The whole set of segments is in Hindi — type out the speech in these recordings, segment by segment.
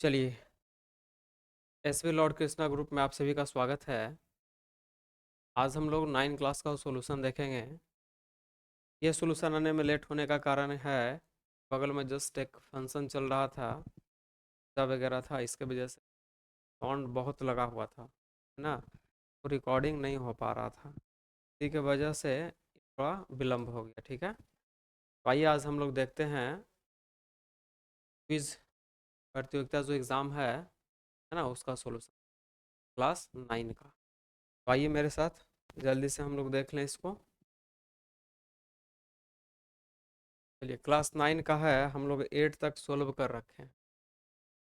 चलिए, एसवी लॉर्ड कृष्णा ग्रुप में आप सभी का स्वागत है। आज हम लोग 9 क्लास का सॉल्यूशन देखेंगे। ये सॉल्यूशन आने में लेट होने का कारण है, बगल में जस्ट एक फंक्शन चल रहा था, पूजा वगैरह था, इसके वजह से साउंड बहुत लगा हुआ था, है ना। तो रिकॉर्डिंग नहीं हो पा रहा था, इसी की वजह से थोड़ा विलम्ब हो गया। ठीक है, तो आइए आज हम लोग देखते हैं क्विज प्रतियोगिता जो एग्ज़ाम है ना, उसका सॉल्यूशन क्लास 9 का। तो आइए मेरे साथ जल्दी से हम लोग देख लें इसको। चलिए, क्लास 9 का है, हम लोग 8 तक सोल्व कर रखे हैं।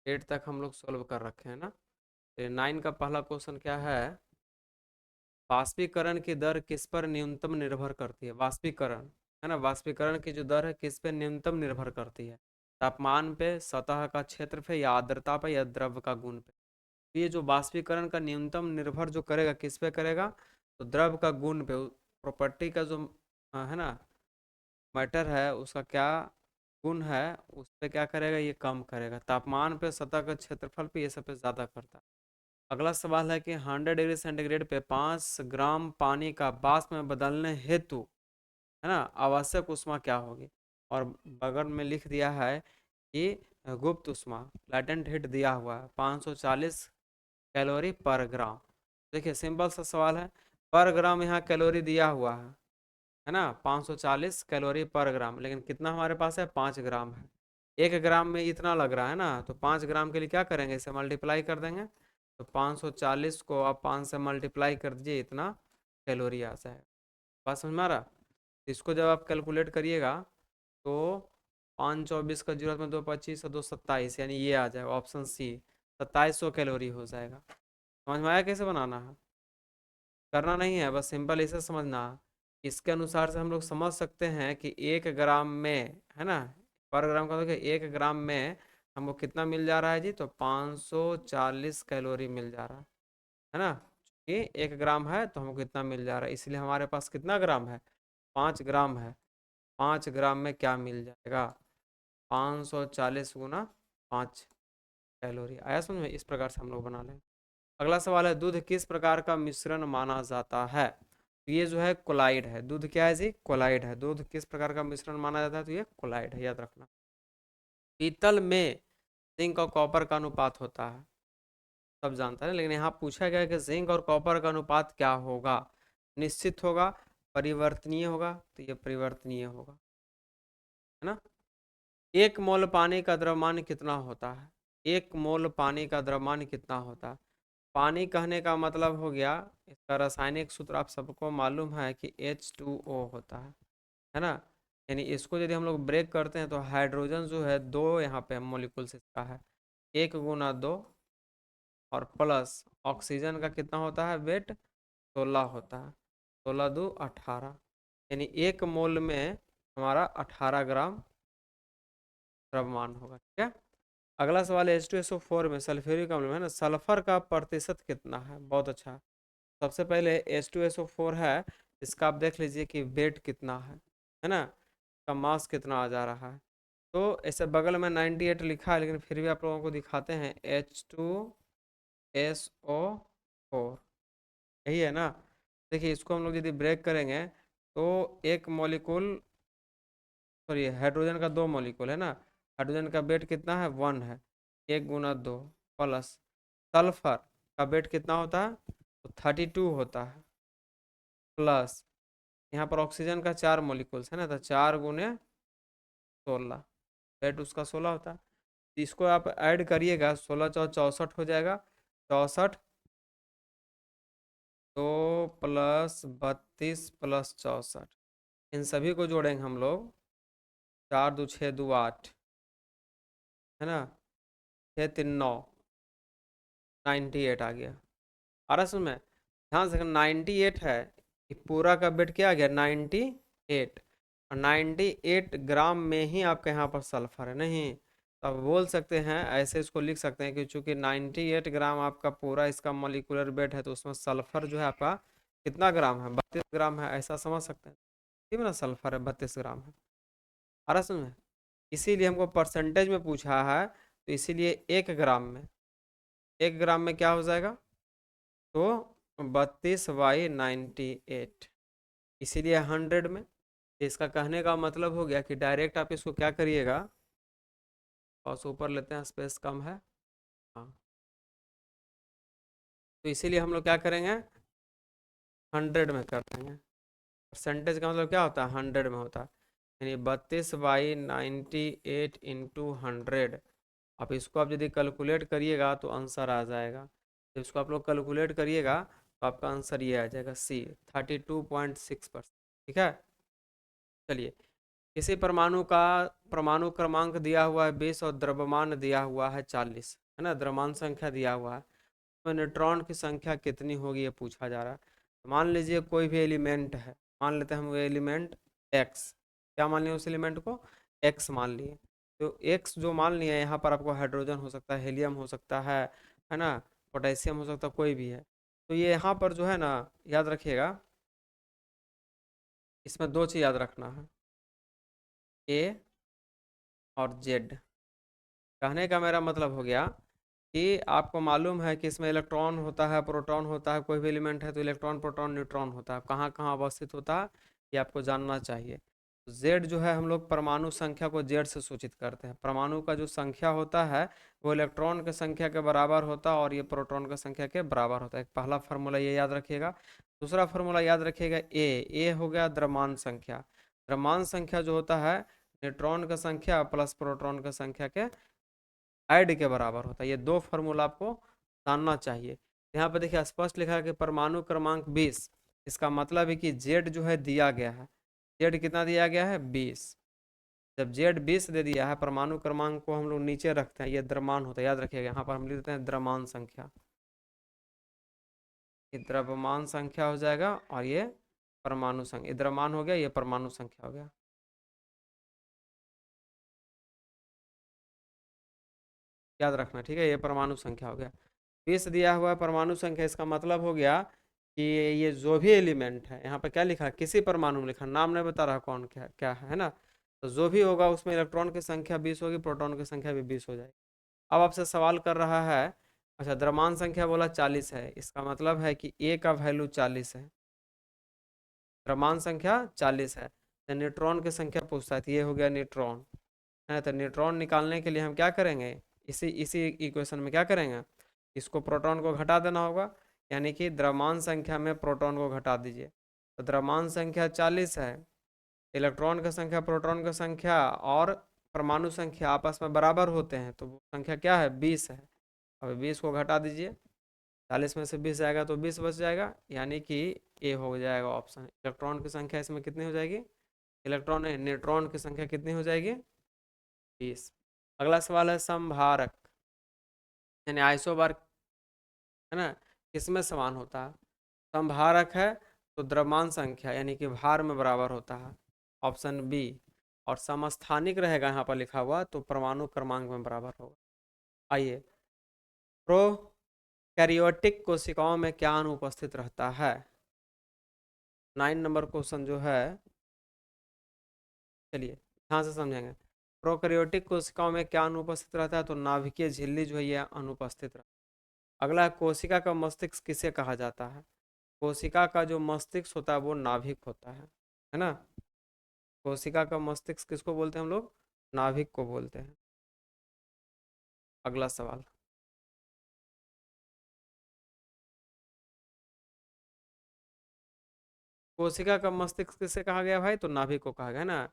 8 तक हम लोग सोल्व कर रखे हैं ना। तो 9 का पहला क्वेश्चन क्या है? वाष्पीकरण की दर किस पर न्यूनतम निर्भर करती है? वाष्पीकरण, है ना, वाष्पीकरण की जो दर है किस पे न्यूनतम निर्भर करती है? तापमान पे, सतह का क्षेत्र पे, या आर्द्रता पे, या द्रव का गुण पे? तो ये जो वाष्पीकरण का न्यूनतम निर्भर जो करेगा किस पे करेगा? तो द्रव का गुण पे, प्रॉपर्टी का जो है ना, मैटर है, उसका क्या गुण है, उस पे क्या करेगा? ये कम करेगा। तापमान पे, सतह का क्षेत्रफल पे, ये सब पे ज़्यादा करता है। अगला सवाल है कि 100 डिग्री सेंटीग्रेड पे 5 ग्राम पानी का वाष्प में बदलने हेतु, है ना, आवश्यक ऊष्मा क्या होगी? और बगल में लिख दिया है कि गुप्त ऊष्मा, लैटेंट हीट दिया हुआ है 540 कैलोरी पर ग्राम। देखिए, सिंपल सा सवाल है, पर ग्राम यहाँ कैलोरी दिया हुआ है ना, 540 कैलोरी पर ग्राम, लेकिन कितना हमारे पास है? 5 ग्राम है। 1 ग्राम में इतना लग रहा है ना, तो 5 ग्राम के लिए क्या करेंगे? इसे मल्टीप्लाई कर देंगे। तो 540 को आप 5 से मल्टीप्लाई कर दीजिए, इतना कैलोरी आ जाएगा। बात समझ में आ रहा? तो इसको जब आप कैलकुलेट करिएगा तो 5 24 का जीरो में 2 25 और 2 27, यानी ये आ जाएगा ऑप्शन सी, 2700 कैलोरी हो जाएगा। समझ में आया कैसे बनाना है? करना नहीं है, बस सिंपल इसे समझना। इसके अनुसार से हम लोग समझ सकते हैं कि 1 ग्राम में, है ना, पर ग्राम का, देखिए 1 ग्राम में हमको कितना मिल जा रहा है जी? तो 540 कैलोरी मिल जा रहा है ना। कि 1 ग्राम है तो हमको कितना मिल जा रहा है, इसलिए हमारे पास कितना ग्राम है? 5 ग्राम है। 5 ग्राम में क्या मिल जाएगा? 540 गुना 5 कैलोरी। आया समझ में? इस प्रकार से हम लोग बना लें। अगला सवाल है, दूध किस प्रकार का मिश्रण माना जाता है? तो ये जो है कोलाइड है। दूध क्या है जी? कोलाइड है। दूध किस प्रकार का मिश्रण माना जाता है? तो ये कोलाइड है, याद रखना। पीतल में जिंक और कॉपर का अनुपात होता है, सब जानता है, लेकिन यहाँ पूछा गया है कि जिंक और कॉपर का अनुपात क्या होगा? निश्चित होगा, परिवर्तनीय होगा? तो ये परिवर्तनीय होगा, है ना। 1 मोल पानी का द्रव्यमान कितना होता है? 1 मोल पानी का द्रव्यमान कितना होता है? पानी कहने का मतलब हो गया, इसका रासायनिक सूत्र आप सबको मालूम है कि H2O होता है ना। यानी इसको यदि हम लोग ब्रेक करते हैं तो हाइड्रोजन जो है 2 यहाँ पे मोलिकुल्स इसका है, 1 गुना 2, और प्लस ऑक्सीजन का कितना होता है वेट? 16 होता है। 16 2 18, यानी 1 मोल में हमारा 18 ग्राम द्रव्यमान होगा। ठीक है। अगला सवाल है, H2SO4 में सल्फ्यूरिक अम्ल में, है ना, सल्फर का प्रतिशत कितना है? बहुत अच्छा। सबसे पहले H2SO4 है, इसका आप देख लीजिए कि वेट कितना है ना, का मास कितना आ जा रहा है। तो ऐसे बगल में 98 लिखा है, लेकिन फिर भी आप लोगों को दिखाते हैं H2SO4, यही है ना। देखिए, इसको हम लोग यदि ब्रेक करेंगे तो एक मॉलिक्यूल, सॉरी, हाइड्रोजन का 2 मॉलिक्यूल है ना, हाइड्रोजन का वेट कितना है? 1 है। 1 गुना 2, प्लस सल्फर का वेट कितना होता है? तो 32 होता है, प्लस यहाँ पर ऑक्सीजन का 4 मॉलिक्यूल्स है ना, तो 4 गुने 16, वेट उसका 16 होता है। तो इसको आप ऐड करिएगा, 16 चौ 64 हो जाएगा। 64, 2 + 32 + 64, इन सभी को जोड़ेंगे हम लोग, 4 2 6 2 8, है ना, 6 3 9, 98 आ गया। आ रहा सुन में, ध्यान से, 98 है, ये पूरा का वेट क्या आ गया? 98, और 98 ग्राम में ही आपके यहाँ पर सल्फर है नहीं। तो आप बोल सकते हैं, ऐसे इसको लिख सकते हैं कि चूंकि 98 ग्राम आपका पूरा इसका मॉलिक्यूलर वेट है, तो उसमें सल्फर जो है आपका कितना ग्राम है? 32 ग्राम है, ऐसा समझ सकते हैं। ठीक है ना, सल्फर है 32 ग्राम है। आ रहा समझ में? इसीलिए हमको परसेंटेज में पूछा है, तो इसीलिए 1 ग्राम में क्या हो जाएगा, तो 32/98, इसीलिए 100 में। इसका कहने का मतलब हो गया कि डायरेक्ट आप इसको क्या करिएगा, और ऊपर लेते हैं, स्पेस कम है। हाँ, तो इसीलिए हम लोग क्या करेंगे, 100 में कर देंगे। परसेंटेज का मतलब क्या होता है, 100 में होता है। यानी 32/98 इंटू 100। अब इसको आप यदि कैलकुलेट करिएगा तो आंसर आ जाएगा। तो इसको आप लोग कैलकुलेट करिएगा तो आपका आंसर ये आ जाएगा सी, 32.6%। ठीक है। चलिए, किसी परमाणु का परमाणु क्रमांक दिया हुआ है 20 और द्रव्यमान दिया हुआ है 40, है ना, द्रव्यमान संख्या दिया हुआ है, तो न्यूट्रॉन की संख्या कितनी होगी ये पूछा जा रहा है। तो मान लीजिए कोई भी एलिमेंट है, मान लेते हैं हम वो एलिमेंट एक्स। क्या मान लिया उस एलिमेंट को, एक्स मान लिए। तो एक्स जो मान लिया, यहाँ पर आपको हाइड्रोजन हो सकता है, हीलियम हो सकता है ना, पोटेशियम हो सकता है, कोई भी है। तो ये यहाँ पर जो है ना, याद रखिएगा, इसमें दो चीज़ याद रखना है, ए और जेड। कहने का मेरा मतलब हो गया कि आपको मालूम है कि इसमें इलेक्ट्रॉन होता है, प्रोटॉन होता है, कोई भी एलिमेंट है तो इलेक्ट्रॉन प्रोटॉन न्यूट्रॉन होता है, कहाँ कहाँ अवस्थित होता है ये आपको जानना चाहिए। जेड जो है, हम लोग परमाणु संख्या को जेड से सूचित करते हैं। परमाणु का जो संख्या होता है वो इलेक्ट्रॉन की संख्या के बराबर होता है, और ये प्रोटॉन की संख्या के बराबर होता है। एक पहला फार्मूला ये याद रखिएगा। दूसरा फार्मूला याद रखिएगा, ए हो गया द्रव्यमान संख्या। द्रव्यमान संख्या जो होता है न्यूट्रॉन की संख्या प्लस प्रोटॉन की संख्या के ऐड के बराबर होता है। ये दो फार्मूला आपको जानना चाहिए। यहाँ पर देखिए स्पष्ट लिखा है कि परमाणु क्रमांक 20, इसका मतलब है कि जेड जो है दिया गया है। जेड कितना दिया गया है, 20। जब जेड 20 दे दिया है, परमाणु क्रमांक को हम लोग नीचे रखते हैं, ये द्रव्यमान होता है, याद रखिएगा। यहाँ पर हम लिख देते हैं द्रव्यमान संख्या, ये द्रव्यमान संख्या हो जाएगा, और ये परमाणु संख्या, ये द्रव्यमान हो गया, ये परमाणु संख्या हो गया। याद रखना, ठीक है, ये परमाणु संख्या हो गया। 20 दिया हुआ है परमाणु संख्या, इसका मतलब हो गया कि ये जो भी एलिमेंट है, यहाँ पे क्या लिखा है, किसी परमाणु में लिखा, नाम नहीं बता रहा कौन क्या क्या है ना। तो जो भी होगा उसमें इलेक्ट्रॉन की संख्या 20 होगी, प्रोटॉन की संख्या भी 20 हो जाएगी। अब आपसे सवाल कर रहा है, अच्छा द्रव्यमान संख्या बोला 40 है, इसका मतलब है कि ए का वैल्यू 40 है, द्रव्यमान संख्या 40 है। तो न्यूट्रॉन की संख्या पूछता है, तो ये हो गया न्यूट्रॉन है। तो न्यूट्रॉन निकालने के लिए हम क्या करेंगे, इसी इसी इक्वेशन में क्या करेंगे, इसको प्रोटॉन को घटा देना होगा, यानी कि द्रव्यमान संख्या में प्रोटॉन को घटा दीजिए। तो द्रव्यमान संख्या 40 है, इलेक्ट्रॉन की संख्या प्रोटॉन की संख्या और परमाणु संख्या आपस में बराबर होते हैं, तो वो संख्या क्या है, 20 है। अब 20 को घटा दीजिए, 40 में से 20 जाएगा तो 20 बच जाएगा, यानी कि ए हो जाएगा ऑप्शन। इलेक्ट्रॉन की संख्या इसमें कितनी हो जाएगी, इलेक्ट्रॉन न्यूट्रॉन की संख्या कितनी हो जाएगी, 20। अगला सवाल है संभारक, यानी आइसोबार, है ना, किसमें समान होता है। संभारक है तो द्रव्यमान संख्या यानी कि भार में बराबर होता है, ऑप्शन बी। और समस्थानिक रहेगा यहाँ पर लिखा हुआ, तो परमाणु क्रमांक में बराबर होगा। आइए, प्रोकैरियोटिक कोशिकाओं में क्या अनुपस्थित रहता है। 9 नंबर क्वेश्चन जो है, चलिए ध्यान से समझेंगे। प्रोकैरियोटिक कोशिकाओं में क्या अनुपस्थित रहता है, तो नाभिकीय झिल्ली जो है ये अनुपस्थित रहता है। अगला, कोशिका का मस्तिष्क किसे कहा जाता है। कोशिका का जो मस्तिष्क होता है वो नाभिक होता है ना। कोशिका का मस्तिष्क किसको बोलते हैं हम लोग, नाभिक को बोलते हैं। अगला सवाल, कोशिका का मस्तिष्क किसे कहा गया भाई, तो नाभिक को कहा गया है ना।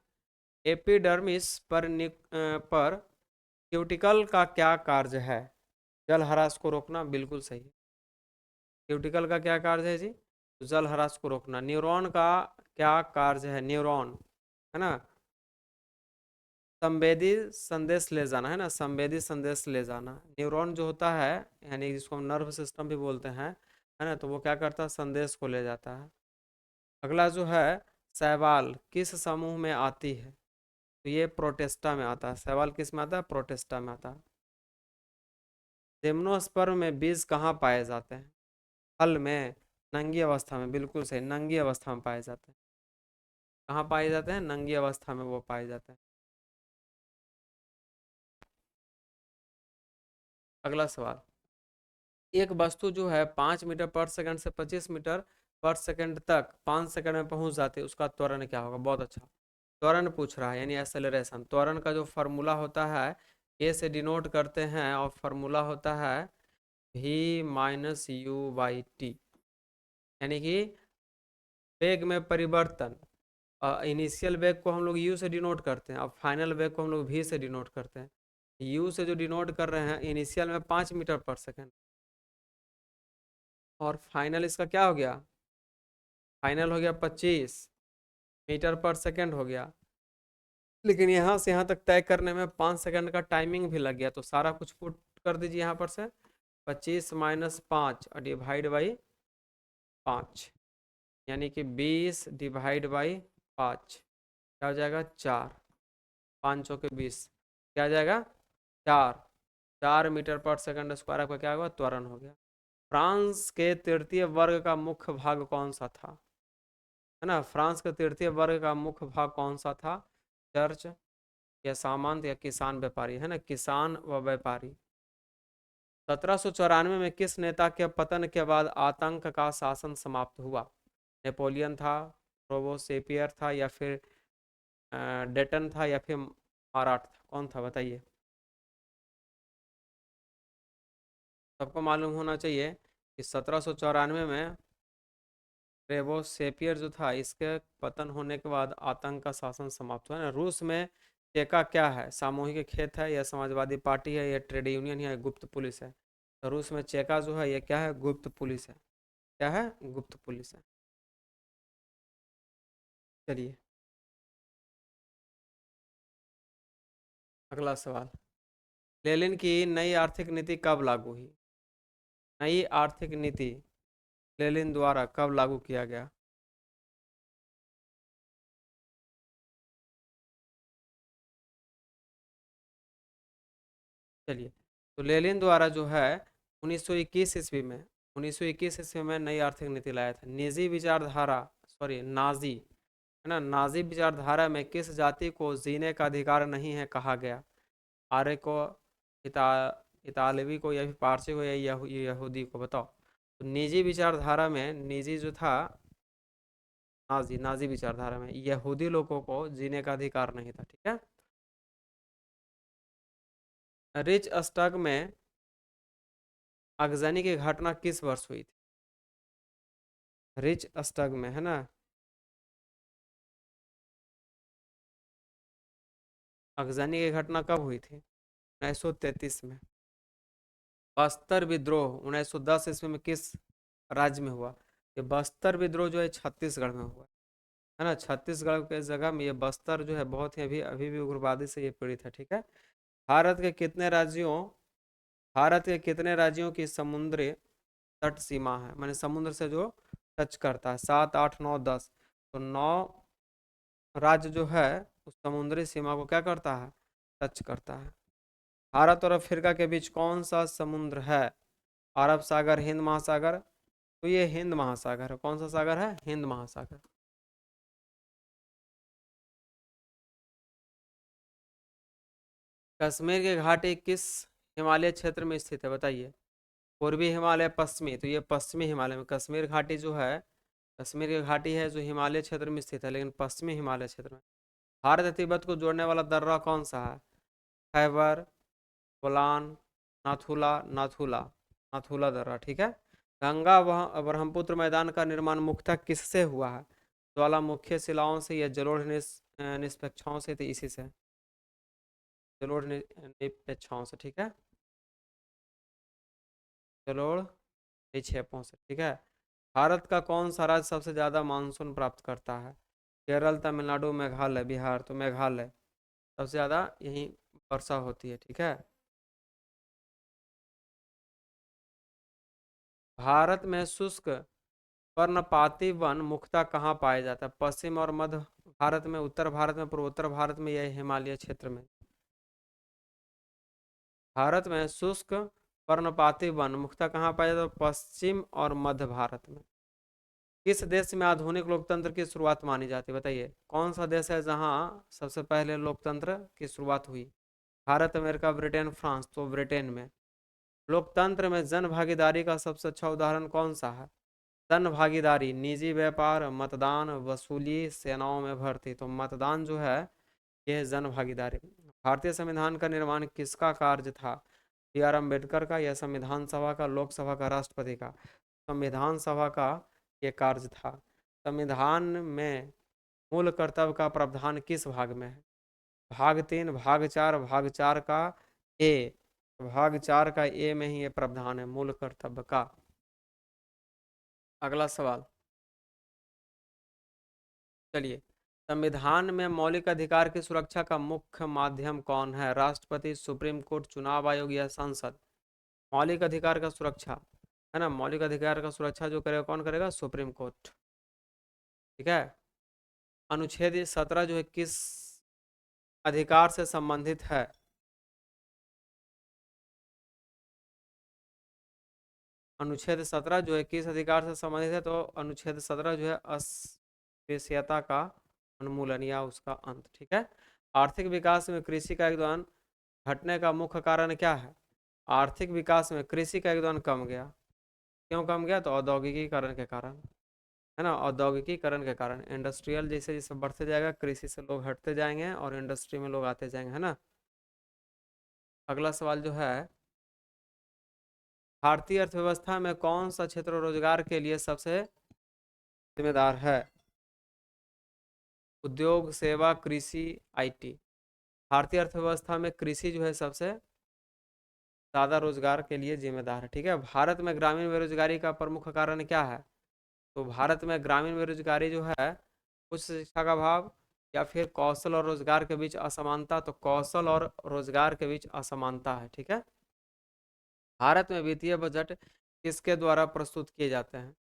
एपिडर्मिस पर पर क्यूटिकल का क्या कार्य है, जल ह्रास को रोकना, बिल्कुल सही है। क्यूटिकल का क्या कार्य है जी, तो जल ह्रास को रोकना। न्यूरॉन का क्या कार्य है, न्यूरॉन, है ना, संवेदी संदेश ले जाना, है ना, संवेदी संदेश ले जाना। न्यूरॉन जो होता है, यानी जिसको हम नर्व सिस्टम भी बोलते हैं, है ना, तो वो क्या करता है, संदेश को ले जाता है। अगला जो है, शैवाल किस समूह में आती है, तो ये प्रोटेस्टा में आता है। शैवाल किस में आता है, प्रोटेस्टा में आता है। जिम्नोस्पर्म में बीज कहाँ पाए जाते हैं, फल में, नंगी अवस्था में, बिल्कुल सही, नंगी अवस्था में पाए जाते हैं। कहाँ पाए जाते हैं, नंगी अवस्था में वो पाए जाते हैं। अगला सवाल, एक वस्तु जो है 5 मीटर पर सेकंड से 25 मीटर पर सेकंड तक 5 सेकंड में पहुंच जाती है, उसका त्वरण क्या होगा? बहुत अच्छा, त्वरण पूछ रहा है, यानी एक्सेलरेशन। त्वरण का जो फार्मूला होता है, ए से डिनोट करते हैं, और फार्मूला होता है v - u/t, यानी कि वेग में परिवर्तन। इनिशियल वेग को हम लोग यू से डिनोट करते हैं, और फाइनल वेग को हम लोग वी से डिनोट करते हैं। यू से जो डिनोट कर रहे हैं इनिशियल में 5 मीटर पर सेकंड, और फाइनल इसका क्या हो गया? फाइनल हो गया 25 मीटर पर सेकंड हो गया। लेकिन यहाँ से यहाँ तक तय करने में 5 सेकंड का टाइमिंग भी लग गया, तो सारा कुछ पुट कर दीजिए यहाँ पर से। 25 - 5 और डिवाइड बाई 5, यानी कि 20 डिवाइड बाई 5, क्या हो जाएगा? 4। 5 चौके 20, क्या आ जाएगा? 4। 4 मीटर पर सेकंड स्क्वायर आपका क्या होगा? त्वरण हो गया। फ्रांस के तृतीय वर्ग का मुख्य भाग कौन सा था? है ना, फ्रांस के तृतीय वर्ग का मुख्य भाग कौन सा था? चर्च, या सामंत, या किसान व्यापारी? है ना, किसान व व्यापारी। 1794 में किस नेता के पतन के बाद आतंक का शासन समाप्त हुआ? नेपोलियन था, रोबोसेपियर था, या फिर डेटन था, या फिर माराठ था? कौन था बताइए? सबको मालूम होना चाहिए कि 1794 में रेबोसेपियर जो था, इसके पतन होने के बाद आतंक का शासन समाप्त हुआ है ना। रूस में चेका क्या है? सामूहिक खेत है, या समाजवादी पार्टी है, या ट्रेड यूनियन है, या गुप्त पुलिस है? तो रूस में चेका जो है ये क्या है? गुप्त पुलिस है। क्या है? गुप्त पुलिस है। चलिए, अगला सवाल, लेनिन की नई आर्थिक नीति कब लागू हुई? नई आर्थिक नीति लेनिन द्वारा कब लागू किया गया? चलिए, तो लेनिन द्वारा जो है 1921 ईस्वी में, 1921 ईस्वी में नई आर्थिक नीति लाया था। निजी विचारधारा, सॉरी नाजी, है ना, नाजी विचारधारा में किस जाति को जीने का अधिकार नहीं है कहा गया? आर्य को, इता इतालवी को, या फिर पारसी को, या यहूदी को? बताओ। तो निजी विचारधारा में, निजी जो था, नाजी, नाजी विचारधारा में यहूदी लोगों को जीने का अधिकार नहीं था, ठीक है। रिच स्टग में आगजनी की घटना किस वर्ष हुई थी? रिच स्टग में, है ना, आगजनी की घटना कब हुई थी? 1933 में। बस्तर विद्रोह 1910 ईस्वी में किस राज्य में हुआ? ये बस्तर विद्रोह जो है छत्तीसगढ़ में हुआ, है ना। छत्तीसगढ़ के जगह में ये बस्तर जो है बहुत ही अभी अभी भी उग्रवादी से ये पीड़ित है, ठीक है। भारत के कितने राज्यों भारत के कितने राज्यों की समुद्री तट सीमा है? माने समुद्र से जो टच करता है, 7, 8, 9, 10। तो 9 राज्य जो है उस समुद्री सीमा को क्या करता है? टच करता है। भारत और अफ्रीका के बीच कौन सा समुद्र है? अरब सागर, हिंद महासागर? तो ये हिंद महासागर है। कौन सा सागर है? हिंद महासागर। कश्मीर की घाटी किस हिमालय क्षेत्र में स्थित है बताइए? पूर्वी हिमालय, पश्चिमी? तो ये पश्चिमी हिमालय में कश्मीर घाटी जो है, कश्मीर की घाटी है जो हिमालय क्षेत्र में स्थित है, लेकिन पश्चिमी हिमालय क्षेत्र में। भारत और तिब्बत को जोड़ने वाला दर्रा कौन सा है? खैबर, बोलान, नाथुला, नाथुला, नाथुला दर्रा, ठीक है। गंगा ब्रह्मपुत्र मैदान का निर्माण मुख्यतः किससे हुआ है? ज्वालामुखी शिलाओं से, या जलोढ़ निष्पेक्षाओं से? तो इसी से, जलोढ़ निक्षेपों से, ठीक है। जलोढ़ निक्षेपों से, ठीक है। भारत का कौन सा राज्य सबसे ज्यादा मानसून प्राप्त करता है? केरल, तमिलनाडु, मेघालय? बिहार, तो मेघालय सबसे ज्यादा यही वर्षा होती है, ठीक है। भारत में शुष्क पर्णपाती वन मुख्यतः कहाँ पाया जाता है? पश्चिम और मध्य भारत में, उत्तर भारत में, पूर्वोत्तर भारत में, या हिमालय क्षेत्र में? भारत में शुष्क पर्णपाती वन मुख्यतः कहाँ पाया जाता है? पश्चिम और मध्य भारत में। किस देश में आधुनिक लोकतंत्र की शुरुआत मानी जाती है बताइए? कौन सा देश है जहाँ सबसे पहले लोकतंत्र की शुरुआत हुई? Bharat, America, Britain, France? तो ब्रिटेन में। लोकतंत्र में जन भागीदारी का सबसे अच्छा उदाहरण कौन सा है? जन भागीदारी, निजी व्यापार, मतदान, वसूली, सेनाओं में भर्ती। तो मतदान जो है यह है जन भागीदारी। भारतीय संविधान का निर्माण किसका कार्य था? बी आर अम्बेडकर का, या संविधान सभा का, लोकसभा का, राष्ट्रपति का? संविधान सभा का ये कार्य था। संविधान में मूल कर्तव्य का प्रावधान किस भाग में है? भाग 3, भाग 4, भाग 4 का ए। भाग 4 का ए में ही ये प्रावधान है मूल कर्तव्य का। अगला सवाल, चलिए। संविधान में मौलिक अधिकार की सुरक्षा का मुख्य माध्यम कौन है? राष्ट्रपति, सुप्रीम कोर्ट, चुनाव आयोग या संसद? मौलिक अधिकार का सुरक्षा, है ना, मौलिक अधिकार का सुरक्षा जो करेगा, कौन करेगा? Supreme court. ठीक है। अनुच्छेद 17 जो है किस अधिकार से संबंधित है? अनुच्छेद 17 जो है किस अधिकार से संबंधित है? तो अनुच्छेद 17 जो है अस्पृश्यता का उन्मूलन या उसका अंत। ठीक है। आर्थिक विकास में कृषि का योगदान घटने का मुख्य कारण क्या है? आर्थिक विकास में कृषि का योगदान कम गया। क्यों कम गया? तो औद्योगिकीकरण के कारण, है ना, औद्योगिकीकरण के कारण। इंडस्ट्रियल जैसे जैसे बढ़ते जाएगा, कृषि से लोग हटते जाएंगे और इंडस्ट्री में लोग आते जाएंगे, है ना। अगला सवाल जो है, भारतीय अर्थव्यवस्था में कौन सा क्षेत्र रोजगार के लिए सबसे जिम्मेदार है? उद्योग, सेवा, कृषि, आईटी। भारतीय अर्थव्यवस्था में कृषि जो है सबसे ज्यादा रोजगार के लिए जिम्मेदार है। ठीक है। भारत में ग्रामीण बेरोजगारी का प्रमुख कारण क्या है? तो भारत में ग्रामीण बेरोजगारी जो है उच्च शिक्षा का अभाव, या फिर कौशल और रोजगार के बीच असमानता। तो कौशल और रोजगार के बीच असमानता है। ठीक है। भारत में वित्तीय बजट किसके द्वारा प्रस्तुत किए जाते हैं?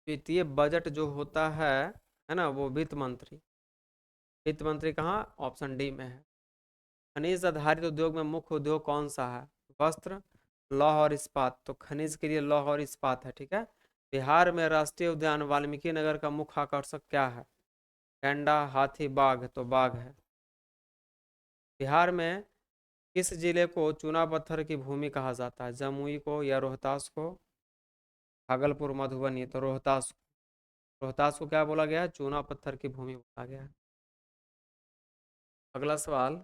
वित्तीय बजट जो होता है ना, वो वित्त मंत्री। वित्त मंत्री कहाँ? ऑप्शन डी में है। खनिज आधारित उद्योग में मुख्य उद्योग कौन सा है? वस्त्र, लौह और इस्पात। तो खनिज के लिए लौह और इस्पात है। ठीक है। बिहार में राष्ट्रीय उद्यान वाल्मीकि नगर का मुख्य आकर्षक क्या है? गैंडा, हाथी, बाघ। तो बाघ है। बिहार में किस जिले को चूना पत्थर की भूमि कहा जाता है? जमुई को, या रोहतास को, भागलपुर, मधुबनी? तो रोहतास। रोहतास को क्या बोला गया है? चूना पत्थर की भूमि बोला गया है। अगला सवाल,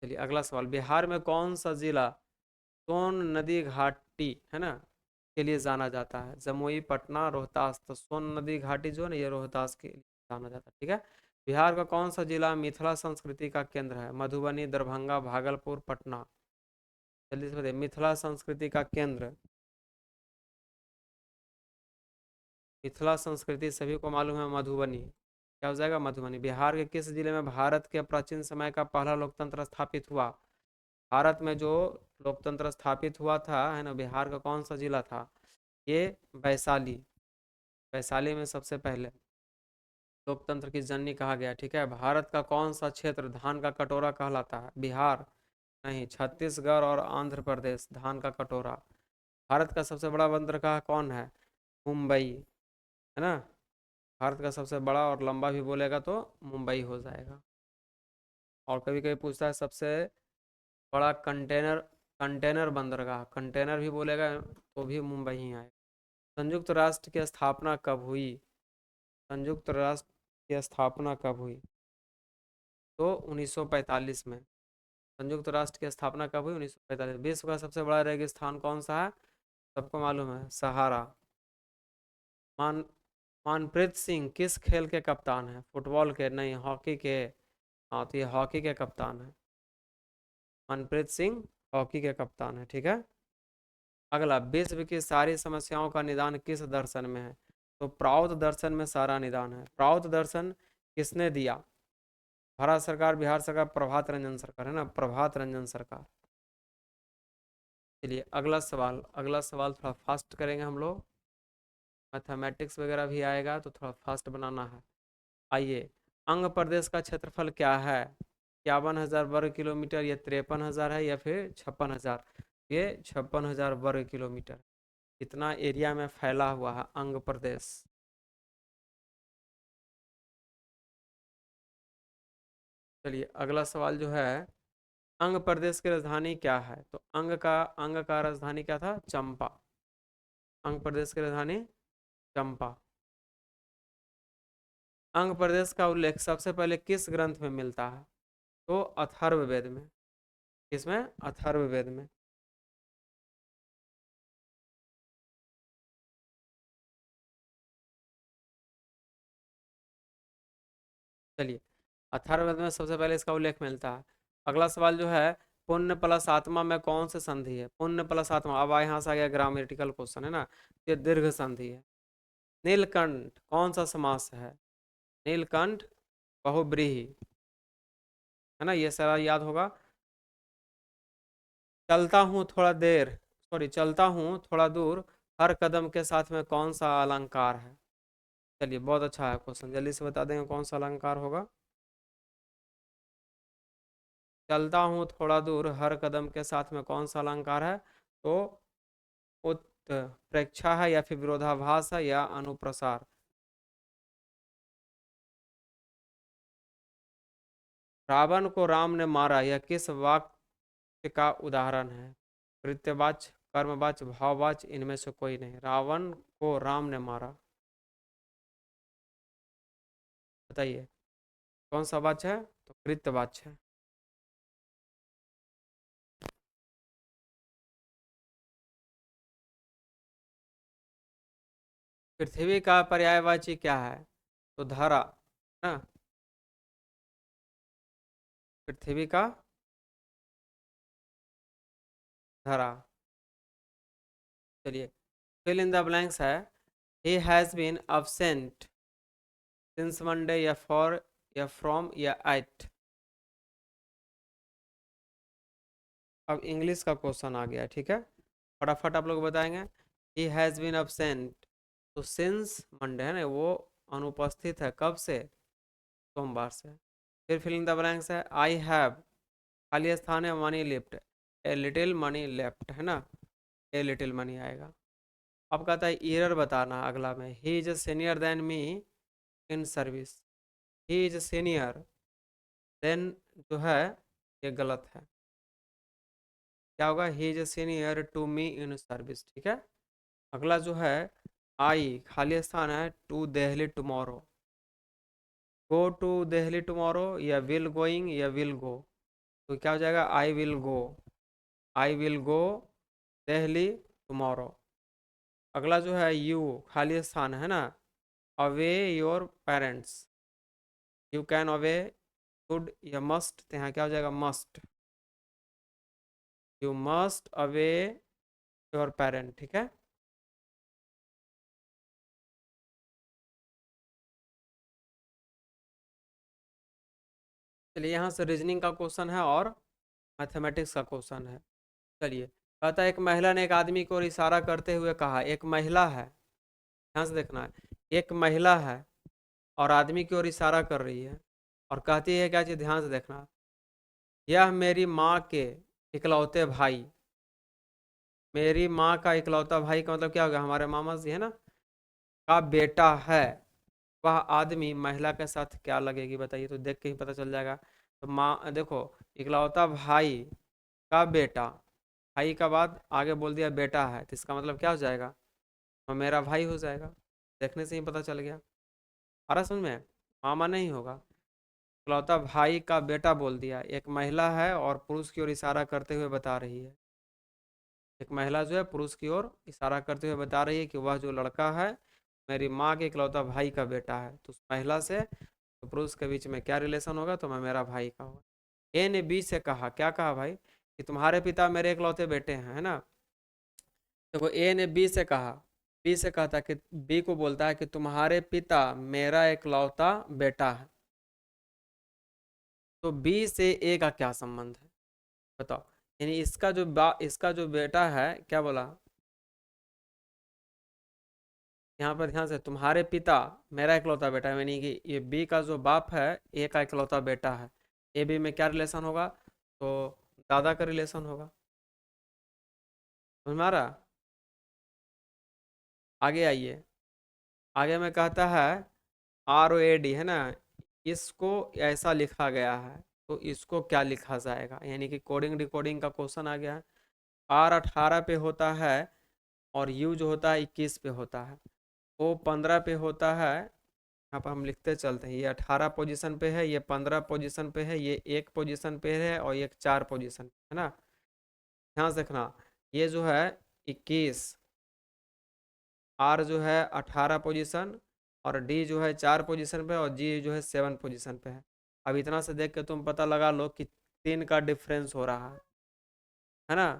चलिए अगला सवाल, बिहार में कौन सा जिला सोन नदी घाटी, है ना, के लिए जाना जाता है? जमुई, पटना, रोहतास? तो सोन नदी घाटी जो है ना, ये रोहतास के लिए जाना जाता है। ठीक है। बिहार का कौन सा जिला मिथिला संस्कृति का केंद्र है? मधुबनी, दरभंगा, भागलपुर, पटना? जल्दी से बताइए, मिथिला संस्कृति का केंद्र। मिथिला संस्कृति सभी को मालूम है, मधुबनी। क्या हो जाएगा? मधुबनी। बिहार के किस जिले में भारत के प्राचीन समय का पहला लोकतंत्र स्थापित हुआ? भारत में जो लोकतंत्र स्थापित हुआ था, है ना, बिहार का कौन सा जिला था? ये वैशाली। वैशाली में सबसे पहले लोकतंत्र की जननी कहा गया। ठीक है। भारत का कौन सा क्षेत्र धान का कटोरा कहलाता है? बिहार नहीं, छत्तीसगढ़ और आंध्र प्रदेश धान का कटोरा। भारत का सबसे बड़ा बंदरगाह कौन है? मुंबई, है ना। भारत का सबसे बड़ा और लंबा भी बोलेगा तो मुंबई हो जाएगा। और कभी कभी पूछता है सबसे बड़ा कंटेनर, कंटेनर बंदरगाह, कंटेनर भी बोलेगा तो भी मुंबई ही आए। संयुक्त राष्ट्र की स्थापना कब हुई? संयुक्त राष्ट्र की स्थापना कब हुई? तो 1945 में। संयुक्त राष्ट्र की स्थापना कब हुई? 1945। विश्व का सबसे बड़ा रेगिस्तान कौन सा है? सबको मालूम है, सहारा। मान मनप्रीत सिंह किस खेल के कप्तान है? फुटबॉल के? नहीं, हॉकी के। हाँ, तो ये हॉकी के कप्तान है। मनप्रीत सिंह हॉकी के कप्तान है। ठीक है। अगला, विश्व की सारी समस्याओं का निदान किस दर्शन में है? तो प्राउद दर्शन में सारा निदान है। प्राउद दर्शन किसने दिया? भारत सरकार, बिहार सरकार, प्रभात रंजन सरकार, है ना, प्रभात रंजन सरकार। चलिए अगला सवाल, अगला सवाल थोड़ा फास्ट करेंगे हम लोग। मैथमेटिक्स वगैरह भी आएगा तो थोड़ा फास्ट बनाना है। आइए, अंग प्रदेश का क्षेत्रफल क्या है? 51,000 वर्ग किलोमीटर, या 53,000 है, या फिर 56,000? ये 56,000 वर्ग किलोमीटर इतना एरिया में फैला हुआ है अंग प्रदेश। चलिए अगला सवाल जो है, अंग प्रदेश की राजधानी क्या है? तो अंग का राजधानी क्या था? चंपा। अंग प्रदेश की राजधानी चंपा। अंग प्रदेश का उल्लेख सबसे पहले किस ग्रंथ में मिलता है? तो अथर्ववेद में। किसमें? अथर्ववेद में। चलिए, अथर्ववेद में सबसे पहले इसका उल्लेख मिलता है। अगला सवाल जो है, पुण्य प्लस आत्मा में कौन सी संधि है? पुण्य प्लस आत्मा, अब यहाँ से आ गया ग्रामेटिकल क्वेश्चन है ना। ये दीर्घ संधि है। नीलकंठ कौन सा समास है? नीलकंठ बहुब्रीहि, है ना, ये सारा याद होगा। चलता हूँ थोड़ा देर, सॉरी, चलता हूँ थोड़ा दूर, हर कदम के साथ में कौन सा अलंकार है? चलिए, बहुत अच्छा है क्वेश्चन, जल्दी से बता देंगे कौन सा अलंकार होगा। चलता हूँ थोड़ा दूर, हर कदम के साथ में कौन सा अलंकार है? तो उत्प्रेक्षा है, या फिर विरोधाभास है, या अनुप्रसार? रावण को राम ने मारा, यह किस वाक्य का उदाहरण है? कृत्यवाच्य, कर्मवाच्य, भाववाच्य, इनमें से कोई नहीं। रावण को राम ने मारा, बताइए कौन सा वाच्य है? तो कृत्यवाच्य है। पृथ्वी का पर्यायवाची क्या है? तो धरा, है ना। पृथ्वी का धरा। चलिए, फिल इन द ब्लैंक्स है। He has been absent since Monday, या फॉर, या फ्रॉम, या एट। अब इंग्लिश का क्वेश्चन आ गया, ठीक है, फटाफट आप लोग बताएंगे। ही हैज बीन absent, तो सिंस मंडे है ना, वो अनुपस्थित है, कब से? सोमवार से। फिर फिलिंग द ब्लैंक्स है, आई हैव, खाली स्थान है, money lift, a little money left, है ना, ए लिटिल मनी आएगा। अब कहता है ईयर बताना अगला में, he is senior than me in service. He is senior than, जो है ये गलत है। क्या होगा? He is senior to me in service, ठीक है। अगला जो है, आई खाली स्थान है, to Delhi tomorrow. Go to Delhi tomorrow, या विल गोइंग, या विल गो। तो क्या हो जाएगा? I will go. I will go Delhi tomorrow. अगला जो है, यू खाली स्थान है ना, away your parents. You can away, good, या मस्ट, तो यहाँ क्या हो जाएगा? Must. You must away your parent, ठीक है। चलिए, यहाँ से रीजनिंग का क्वेश्चन है और मैथमेटिक्स का क्वेश्चन है। चलिए, कहता है एक महिला ने एक आदमी को इशारा करते हुए कहा, एक महिला है, ध्यान से देखना है, एक महिला है और आदमी की ओर इशारा कर रही है, और कहती है क्या चीज? ध्यान से देखना, यह मेरी माँ के इकलौते भाई। मेरी माँ का इकलौता भाई का मतलब क्या होगा? हमारे मामा जी है ना, का बेटा है। वह आदमी महिला के साथ क्या लगेगी? बताइए, तो देख के ही पता चल जाएगा। तो माँ देखो, इकलौता भाई का बेटा, भाई का बाद आगे बोल दिया बेटा है, तो इसका मतलब क्या हो जाएगा? तो मेरा भाई हो जाएगा। देखने से ही पता चल गया। आ रहा समझ में? मामा नहीं होगा, इकलौता भाई का बेटा बोल दिया। एक महिला है और पुरुष की ओर इशारा करते हुए बता रही है, एक महिला जो है पुरुष की ओर इशारा करते हुए बता रही है कि वह जो लड़का है मेरी माँ के इकलौता भाई का बेटा है। तो उस महिला से तो पुरुष के बीच में क्या रिलेशन होगा? तो मैं मेरा भाई का होगा। ए ने बी से कहा, क्या कहा भाई? कि तुम्हारे पिता मेरे इकलौते बेटे हैं, है ना। देखो, ए ने बी से कहा, बी से कहता कि, बी को बोलता है कि तुम्हारे पिता मेरा इकलौता बेटा है। तो बी से ए का क्या संबंध है? बताओ। यानी इसका जो बेटा है, क्या बोला यहाँ पर? ध्यान से, तुम्हारे पिता मेरा इकलौता बेटा है, यानी कि ये बी का जो बाप है ए का इकलौता बेटा है। ए बी में क्या रिलेशन होगा? तो दादा का रिलेशन होगा। समझ में आ रहा? आगे आइए। आगे में कहता है ROAD, है ना, इसको ऐसा लिखा गया है। तो इसको क्या लिखा जाएगा, यानी कि कोडिंग डिकोडिंग का क्वेश्चन आ गया है। आर 18 पे होता है और यू जो होता है 21 पे होता है, ओ 15 पे होता है। यहाँ पर हम लिखते चलते हैं, ये 18 पोजीशन पे है, ये 15 पोजीशन पे है, ये एक पोजीशन पे है और ये 4 पोजीशन है ना। ध्यान से देखना, ये जो है 21, आर जो है 18 पोजीशन, और डी जो है 4 पोजीशन पे, और जी जो है 7 पोजीशन पे है। अब इतना से देख के तुम पता लगा लो कि 3 का डिफरेंस हो रहा है ना।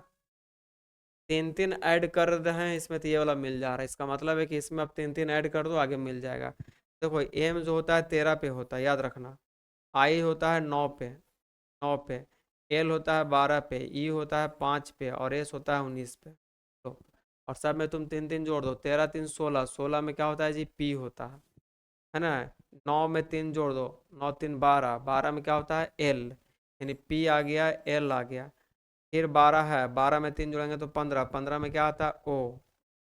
तीन तीन ऐड कर रहे हैं इसमें, तो ये वाला मिल जा रहा है, इसका मतलब है कि इसमें अब तीन तीन ऐड कर दो, आगे मिल जाएगा। देखो एम जो होता है 13 पे होता है, याद रखना। आई होता है 9 पे। एल होता है 12 पे, ई होता है 5 पे, और एस होता है 19 पे। तो और सब में तुम तीन तीन जोड़ दो, 13 3 16, 16 में क्या होता है जी, पी होता है ना। 9 में 3 जोड़ दो, 9 3 12, 12 में क्या होता है, एल, यानी पी आ गया, एल आ गया। फिर 12 है, 12 में 3 जोड़ेंगे तो 15, 15 में क्या आता है,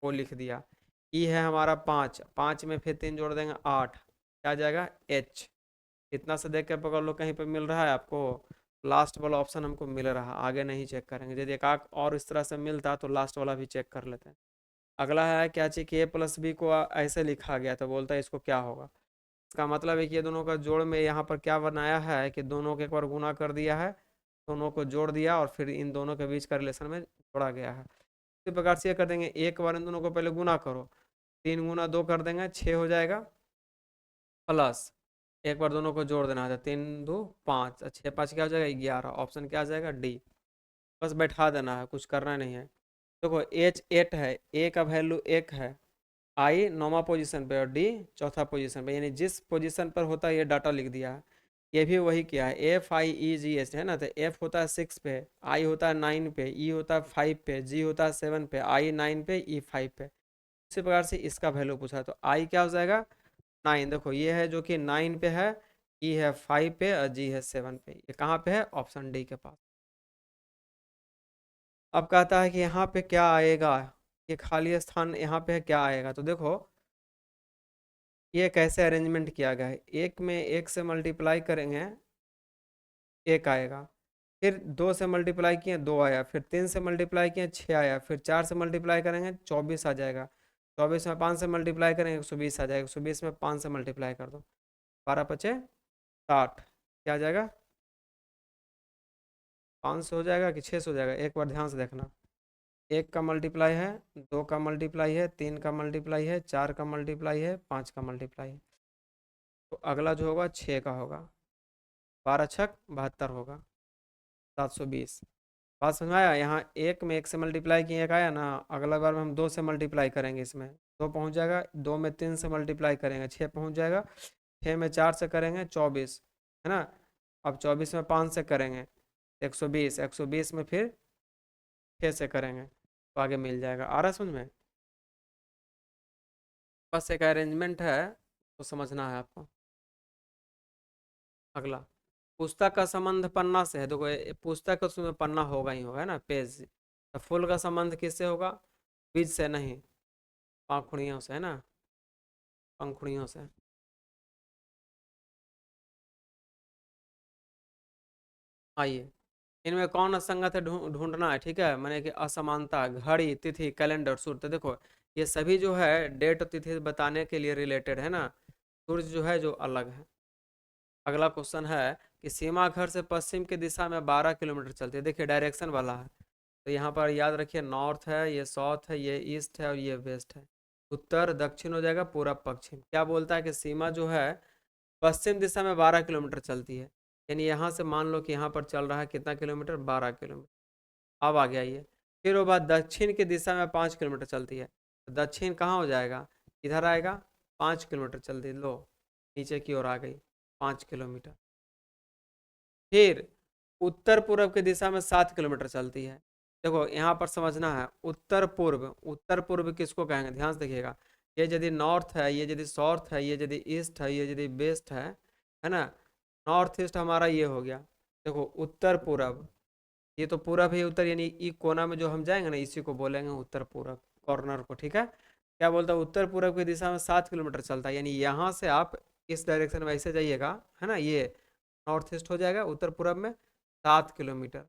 ओ लिख दिया। ई है हमारा 5, 5 में फिर 3 जोड़ देंगे 8, क्या आ जाएगा, एच। इतना से देख के पकड़ लो, कहीं पे मिल रहा है आपको। लास्ट वाला ऑप्शन हमको मिल रहा है, आगे नहीं चेक करेंगे। यदि एक आध और इस तरह से मिलता तो लास्ट वाला भी चेक कर लेते हैं। अगला है क्या चाहिए कि ए प्लस बी को ऐसे लिखा गया, तो बोलता है इसको क्या होगा। इसका मतलब है कि ये दोनों का जोड़ में यहाँ पर क्या बनाया है कि दोनों के एक बार गुना कर दिया है, दोनों को जोड़ दिया और फिर इन दोनों के बीच का रिलेशन में जोड़ा गया है। इसी प्रकार से ये कर देंगे, एक बार इन दोनों को पहले गुना करो, 3 गुना 2 कर देंगे 6 हो जाएगा, प्लस एक बार दोनों को जोड़ देना है, 3 2 5, 6 5 क्या हो जाएगा, 11। ऑप्शन क्या आ जाएगा, डी। बस बैठा देना है, कुछ करना नहीं है। देखो एच 8 है, ए का वैल्यू 1 है, आई 9वां पोजीशन पे और डी चौथा पोजीशन पे, यानी जिस पोजीशन पर होता है ये डाटा लिख दिया है। ये भी वही किया है, F I E ji H है ना, तो एफ होता है 6 पे, आई होता है 9 पे, ई होता है 5 पे, जी होता है 7 पे, आई 9 पे, ई 5 पे। इसी प्रकार से इसका वैल्यू पूछा है, तो आई क्या हो जाएगा, 9। देखो ये है जो कि 9 पे है, ई है 5 पे और जी है 7 पे। ये कहाँ पे है, ऑप्शन डी के पास। अब कहता है कि यहाँ पे क्या आएगा, ये खाली स्थान यहाँ पे क्या आएगा, तो देखो ये कैसे अरेंजमेंट किया गया है। एक में एक से मल्टीप्लाई करेंगे, एक आएगा। फिर 2 से मल्टीप्लाई किए 2 आया, फिर 3 से मल्टीप्लाई किए 6 आया, फिर 4 से मल्टीप्लाई करेंगे 24 आ जाएगा। 24 में 5 से मल्टीप्लाई करेंगे 120 आ जाएगा, 120 में 5 से मल्टीप्लाई कर दो, 12 पचे 60, क्या आ जाएगा, 500 हो जाएगा कि 600 हो जाएगा, एक बार ध्यान से देखना। एक का मल्टीप्लाई है, 2 का मल्टीप्लाई है, 3 का मल्टीप्लाई है, 4 का मल्टीप्लाई है, 5 का मल्टीप्लाई है। तो अगला जो होगा 6 का होगा, 12 छक 72 होगा, 720। बात समझ में आया, यहाँ एक में एक से मल्टीप्लाई किए एक आया ना, अगला बार में हम 2 से मल्टीप्लाई करेंगे, इसमें 2 पहुँच जाएगा, 2 में 3 से मल्टीप्लाई करेंगे 6 पहुँच जाएगा, 6 में 4 से करेंगे 24, है ना। अब 24 में 5 से करेंगे 120, 120 में फिर 6 से करेंगे तो आगे मिल जाएगा। आ रहा है समझ में, बस एक अरेंजमेंट है तो समझना है आपको। अगला, पुस्तक का संबंध पन्ना से है। देखो पुस्तक का उसमें पन्ना होगा ही होगा, है ना, पेज। तो फूल का संबंध किससे होगा, बीज से नहीं, पंखुड़ियों से, है ना, पंखुड़ियों से। आइए, इनमें कौन असंगत है ढूंढना है, ठीक है। मैंने कि असमानता, घड़ी, तिथि, कैलेंडर, सूर्य। तो देखो ये सभी जो है डेट और तिथि बताने के लिए रिलेटेड है ना। सूर्य जो है जो अलग है। अगला क्वेश्चन है कि सीमा घर से पश्चिम की दिशा में 12 किलोमीटर चलती है। देखिए डायरेक्शन वाला है, तो यहाँ पर याद रखिए, नॉर्थ है, ये साउथ है, ये ईस्ट है और ये वेस्ट है। उत्तर दक्षिण हो जाएगा, पूरब पश्चिम। क्या बोलता है कि सीमा जो है पश्चिम दिशा में 12 किलोमीटर चलती है, यानी यहाँ से मान लो कि यहाँ पर चल रहा है कितना किलोमीटर, 12 किलोमीटर। अब आ गया ये। फिर वो बात दक्षिण की दिशा में 5 किलोमीटर चलती है, तो दक्षिण कहाँ हो जाएगा, इधर आएगा, 5 किलोमीटर चलती है, लो नीचे की ओर आ गई 5 किलोमीटर। फिर उत्तर पूर्व की दिशा में 7 किलोमीटर चलती है। देखो यहाँ पर समझना है, उत्तर पूर्व, उत्तर पूर्व किसको कहेंगे, ध्यान से देखिएगा। ये यदि नॉर्थ है, ये यदि साउथ है, ये यदि ईस्ट है, ये यदि वेस्ट है ना। नॉर्थ ईस्ट हमारा ये हो गया। देखो उत्तर पूर्व, ये तो पूरब है, उत्तर यानी ई कोना में जो हम जाएंगे ना, इसी को बोलेंगे उत्तर पूरब, कॉर्नर को, ठीक है। क्या बोलता है, उत्तर पूरब की दिशा में 7 किलोमीटर चलता है, यानी यहाँ से आप इस डायरेक्शन में ऐसे जाइएगा, है ना, ये नॉर्थ ईस्ट हो जाएगा, उत्तर पूर्व में 7 किलोमीटर,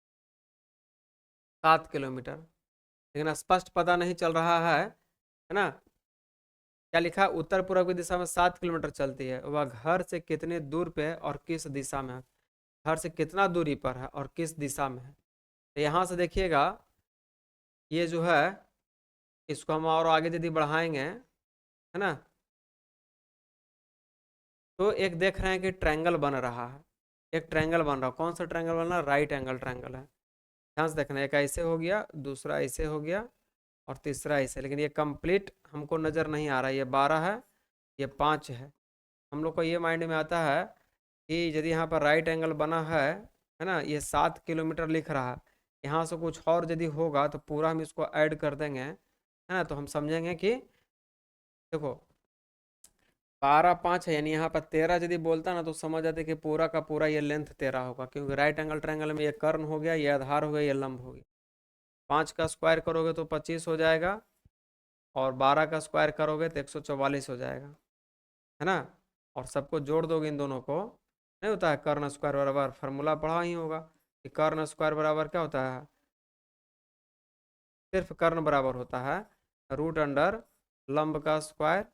7 किलोमीटर। लेकिन स्पष्ट पता नहीं चल रहा है ना। क्या लिखा है, उत्तर पूर्व की दिशा में 7 किलोमीटर चलती है, वह घर से कितने दूर पे है और किस दिशा में है। घर से कितना दूरी पर है और किस दिशा में है। तो यहाँ से देखिएगा, ये जो है इसको हम और आगे यदि बढ़ाएंगे, है ना, तो एक देख रहे हैं कि ट्रायंगल बन रहा है, एक ट्रायंगल बन रहा है। कौन सा ट्रायंगल बन रहा है, राइट एंगल ट्रायंगल है। ध्यान से देखना, एक ऐसे हो गया, दूसरा ऐसे हो गया और तीसरा ऐसे, लेकिन ये कंप्लीट हमको नज़र नहीं आ रहा है। ये 12 है, ये 5 है। हम लोग को ये माइंड में आता है कि यदि यहाँ पर राइट एंगल बना है ना, ये 7 किलोमीटर लिख रहा है, यहाँ से कुछ और यदि होगा तो पूरा हम इसको ऐड कर देंगे, है ना, तो हम समझेंगे कि देखो 12 5 है, यानी यहाँ पर 13 यदि बोलता ना तो समझ जाते कि पूरा का पूरा ये लेंथ 13 होगा, क्योंकि राइट एंगल ट्रायंगल में ये कर्ण हो गया, ये आधार हो गया, ये लंब हो गया। 5 का स्क्वायर करोगे तो 25 हो जाएगा, और 12 का स्क्वायर करोगे तो 144 हो जाएगा, है ना। और सबको जोड़ दोगे इन दोनों को, नहीं होता है कर्ण स्क्वायर बराबर, फार्मूला पढ़ा ही होगा कि कर्ण स्क्वायर बराबर क्या होता है, सिर्फ कर्ण बराबर होता है रूट अंडर लंब का स्क्वायर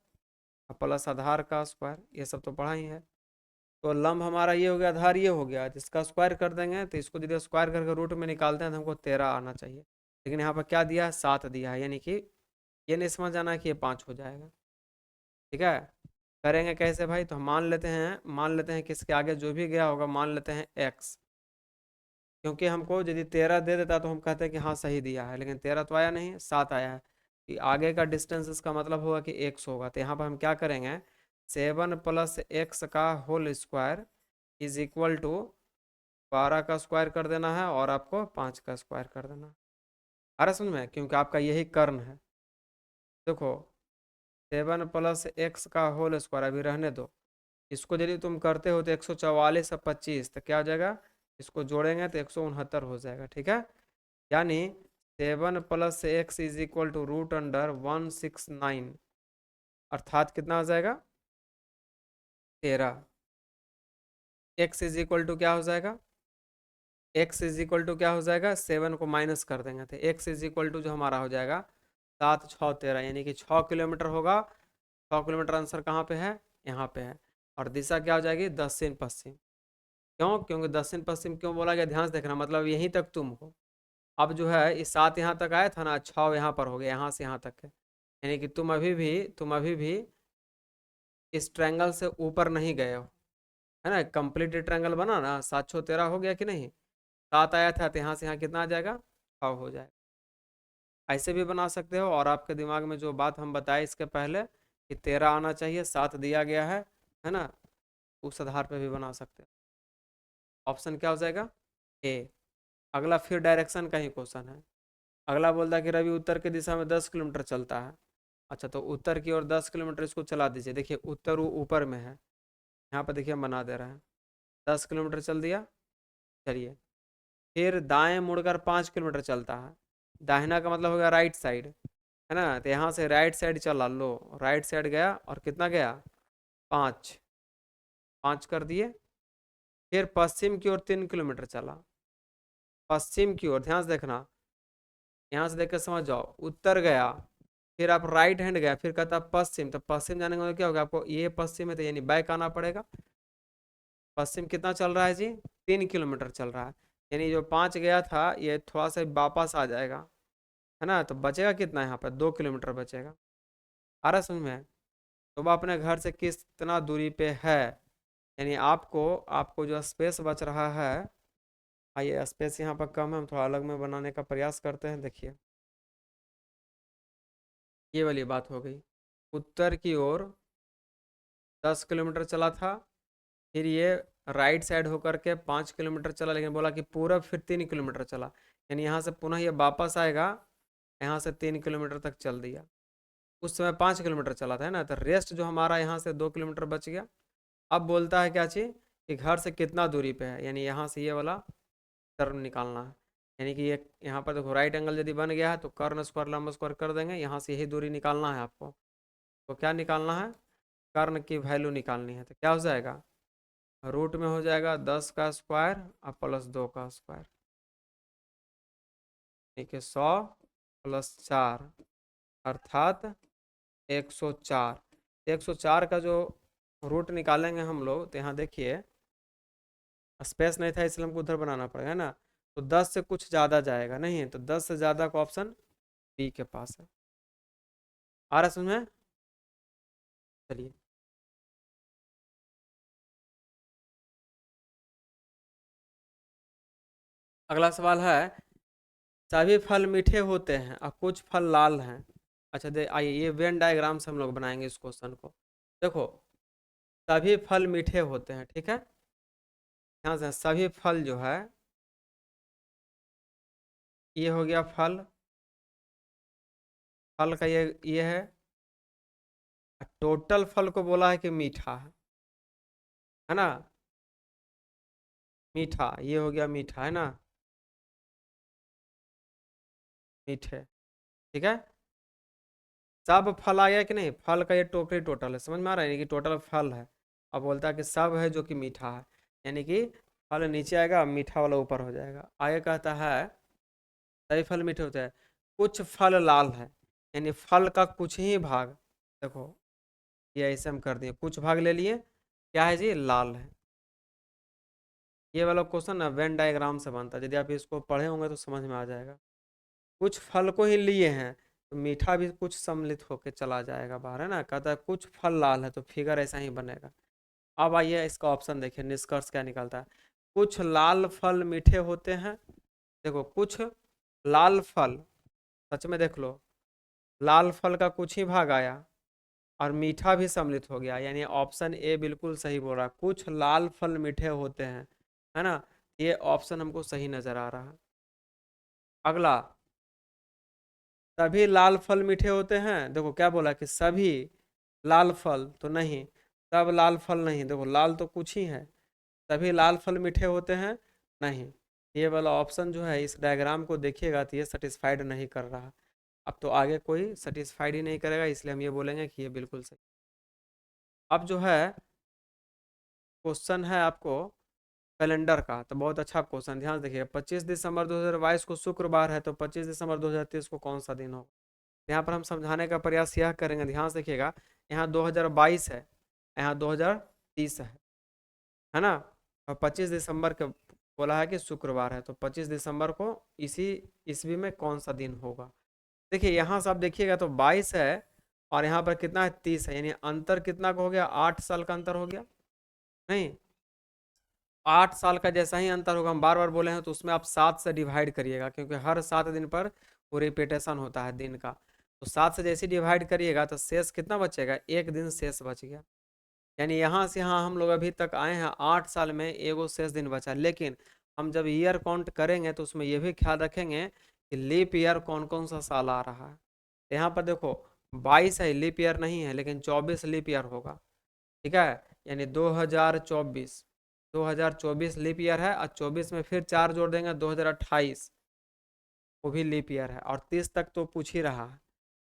प्लस आधार का स्क्वायर, ये सब तो पढ़ा ही है। तो लंब हमारा ये हो गया, आधार ये हो गया, जिसका स्क्वायर कर देंगे तो इसको यदि स्क्वायर करके रूट में निकालते हैं तो हमको 13 आना चाहिए। लेकिन यहाँ पर क्या दिया है, 7 दिया है, यानी कि ये नहीं समझ आना कि ये 5 हो जाएगा। ठीक है, करेंगे कैसे भाई, तो हम मान लेते हैं कि इसके आगे जो भी गया होगा मान लेते हैं x, क्योंकि हमको यदि 13 दे देता तो हम कहते हैं कि हाँ सही दिया है, लेकिन 13 तो आया नहीं, 7 आया है, कि आगे का डिस्टेंस इसका मतलब होगा कि x होगा। तो यहाँ पर हम क्या करेंगे, 7 + x का whole square is equal to 12 का स्क्वायर कर देना है और आपको 5 का स्क्वायर कर देना है। अरे समझ में, क्योंकि आपका यही कर्ण है। देखो 7 + x का होल स्क्वायर अभी रहने दो, इसको यदि तुम करते हो तो 144 और 25 तो क्या हो जाएगा, इसको जोड़ेंगे तो 169 हो जाएगा। ठीक है, यानी 7 + x is equal to root under 169, अर्थात कितना हो जाएगा 13। x इज इक्वल टू क्या हो जाएगा, x इज इक्वल टू क्या हो जाएगा, 7 को माइनस कर देंगे तो x इज इक्वल टू जो हमारा हो जाएगा 7 6 13, यानी कि 6 किलोमीटर होगा। 6 किलोमीटर आंसर कहाँ पे है, यहाँ पे है। और दिशा क्या हो जाएगी, दक्षिण पश्चिम। क्यों, क्योंकि दक्षिण पश्चिम क्यों बोला गया, ध्यान से देखना, मतलब यहीं तक तुम हो। अब जो है इस 7 यहाँ तक आया था ना, 6 यहाँ पर हो गया, यहाँ से यहाँ तक है, यानी कि तुम अभी भी इस ट्रायंगल से ऊपर नहीं गए हो, है ना। कंप्लीट ट्रायंगल बना ना, 7 6 13 हो गया कि नहीं, 7 आया था तो यहाँ से यहाँ कितना आ जाएगा, 6 हो जाएगा। ऐसे भी बना सकते हो, और आपके दिमाग में जो बात हम बताए इसके पहले कि 13 आना चाहिए, 7 दिया गया है ना, उस आधार पर भी बना सकते हो। ऑप्शन क्या हो जाएगा, ए। अगला फिर डायरेक्शन का ही क्वेश्चन है। अगला बोलता है कि रवि उत्तर की दिशा में 10 किलोमीटर चलता है। अच्छा, तो उत्तर की ओर 10 किलोमीटर इसको चला दीजिए। देखिए उत्तर वो ऊपर में है, यहाँ पर देखिए हम बना दे रहे हैं, 10 किलोमीटर चल दिया। चलिए, फिर दाएं मुड़कर 5 किलोमीटर चलता है। दाहिना का मतलब हो गया राइट साइड, है ना, तो यहाँ से राइट साइड चला लो, राइट साइड गया और कितना गया, 5, 5 कर दिए। फिर पश्चिम की ओर 3 किलोमीटर चला, पश्चिम की ओर, ध्यान से देखना, यहाँ से देख कर समझ जाओ, उत्तर गया, फिर आप राइट हैंड गया, फिर कहता पश्चिम, तो पश्चिम जाने का मतलब क्या होगा, आपको ये पश्चिम है तो यानी बैक आना पड़ेगा। पश्चिम कितना चल रहा है जी, 3 किलोमीटर चल रहा है, यानी जो 5 गया था ये थोड़ा सा वापस आ जाएगा, है ना, तो बचेगा कितना, यहाँ पर 2 किलोमीटर बचेगा। आ रहा समझ में। तो वह अपने घर से कितना दूरी पे है, यानी आपको आपको जो स्पेस बच रहा है, आइए स्पेस यहाँ पर कम है, हम थोड़ा अलग में बनाने का प्रयास करते हैं। देखिए ये वाली बात हो गई, उत्तर की ओर 10 किलोमीटर चला था, फिर ये राइट साइड होकर के 5 किलोमीटर चला, लेकिन बोला कि पूरब फिर 3 किलोमीटर चला, यानी यहाँ से पुनः ये वापस आएगा, यहाँ से 3 किलोमीटर तक चल दिया। उस समय 5 किलोमीटर चला था, है ना, तो रेस्ट जो हमारा यहाँ से 2 किलोमीटर बच गया। अब बोलता है क्या चीज़, कि घर से कितना दूरी पे है, यानी यहाँ से ये वाला टर्म निकालना है। यानी कि ये यहाँ पर देखो राइट एंगल यदि बन गया है तो कर्ण स्क्वायर लंब स्क्वायर कर देंगे, यहाँ से यही दूरी निकालना है आपको। तो क्या निकालना है, कर्ण की वैल्यू निकालनी है, तो क्या हो जाएगा, रूट में हो जाएगा 10 का स्क्वायर और प्लस 2 का स्क्वायर, ठीक है। 100 प्लस 4 अर्थात 104। 104 का जो रूट निकालेंगे हम लोग, तो यहाँ देखिए स्पेस नहीं था इसलिए हमको उधर बनाना पड़ेगा, है ना। तो 10 से कुछ ज़्यादा जाएगा नहीं, तो 10 से ज़्यादा का ऑप्शन बी के पास है। आ रहा समझ में? चलिए अगला सवाल है, सभी फल मीठे होते हैं और कुछ फल लाल हैं। अच्छा दे आइए ये वेन डायग्राम से हम लोग बनाएंगे इस क्वेश्चन को। देखो सभी फल मीठे होते हैं, ठीक है। यहाँ से सभी फल जो है, ये हो गया फल, फल का ये है। टोटल फल को बोला है कि मीठा है ना। मीठा ये हो गया मीठा, है ना, मीठे, ठीक है। सब फल आया कि नहीं, फल का ये टोकरी टोटल है, समझ में आ रहा है, यानी कि टोटल फल है। अब बोलता है कि सब है जो कि मीठा है, यानी कि फल नीचे आएगा मीठा वाला ऊपर हो जाएगा। आगे कहता है सभी फल मीठे होते हैं, कुछ फल लाल है, यानी फल का कुछ ही भाग, देखो ये ऐसे हम कर दिए, कुछ भाग ले लिए, क्या है जी, लाल है। ये वाला क्वेश्चन ना वेन डायग्राम से बनता है, यदि आप इसको पढ़े होंगे तो समझ में आ जाएगा। कुछ फल को ही लिए हैं तो मीठा भी कुछ सम्मिलित होकर चला जाएगा बाहर, है ना। कहता है कुछ फल लाल है तो फिगर ऐसा ही बनेगा। अब आइए इसका ऑप्शन देखिए, निष्कर्ष क्या निकलता है। कुछ लाल फल मीठे होते हैं, देखो कुछ लाल फल, सच में देख लो, लाल फल का कुछ ही भाग आया और मीठा भी सम्मिलित हो गया, यानी ऑप्शन ए बिल्कुल सही बोल रहा है, कुछ लाल फल मीठे होते हैं, है ना। ये ऑप्शन हमको सही नजर आ रहा है। अगला, सभी लाल फल मीठे होते हैं, देखो क्या बोला कि सभी लाल फल तो नहीं, सब लाल फल नहीं, देखो लाल तो कुछ ही है। सभी लाल फल मीठे होते हैं, नहीं। ये वाला ऑप्शन जो है इस डायग्राम को देखिएगा तो ये सेटिस्फाइड नहीं कर रहा। अब तो आगे कोई सेटिस्फाइड ही नहीं करेगा, इसलिए हम ये बोलेंगे कि ये बिल्कुल सही। अब जो है क्वेश्चन है आपको कैलेंडर का, तो बहुत अच्छा क्वेश्चन, ध्यान से देखिए। 25 दिसंबर 2022 को शुक्रवार है, तो 25 दिसंबर 2023 को कौन सा दिन होगा। यहाँ पर हम समझाने का प्रयास यह करेंगे, ध्यान से देखिएगा। यहाँ 2022 है, यहाँ 2030 है ना। और 25 दिसंबर के बोला है कि शुक्रवार है, तो 25 दिसंबर को इसी ईस्वी में कौन सा दिन होगा। देखिए यहाँ से आप देखिएगा तो 22 है और यहाँ पर कितना है, 30 है, यानी अंतर कितना का हो गया, 8 साल का अंतर हो गया। नहीं, 8 साल का जैसा ही अंतर होगा, हम बार बार बोले हैं, तो उसमें आप 7 से डिवाइड करिएगा, क्योंकि हर 7 दिन पर वो रिपीटेशन होता है दिन का। तो 7 से जैसे डिवाइड करिएगा तो शेष कितना बचेगा, एक दिन शेष बच गया। यानी यहाँ से यहाँ हम लोग अभी तक आए हैं, 8 साल में एगो शेष दिन बचा। लेकिन हम जब ईयर काउंट करेंगे तो उसमें यह भी ख्याल रखेंगे कि लीप ईयर कौन कौन सा साल आ रहा है। यहाँ पर देखो 22 है, लीप ईयर नहीं है, लेकिन 24 लीप ईयर होगा, ठीक है। यानी 2024, 2024 लीप ईयर है, और 24 में फिर 4 जोड़ देंगे 2028, वो भी लीप ईयर है, और 30 तक तो पूछ ही रहा है।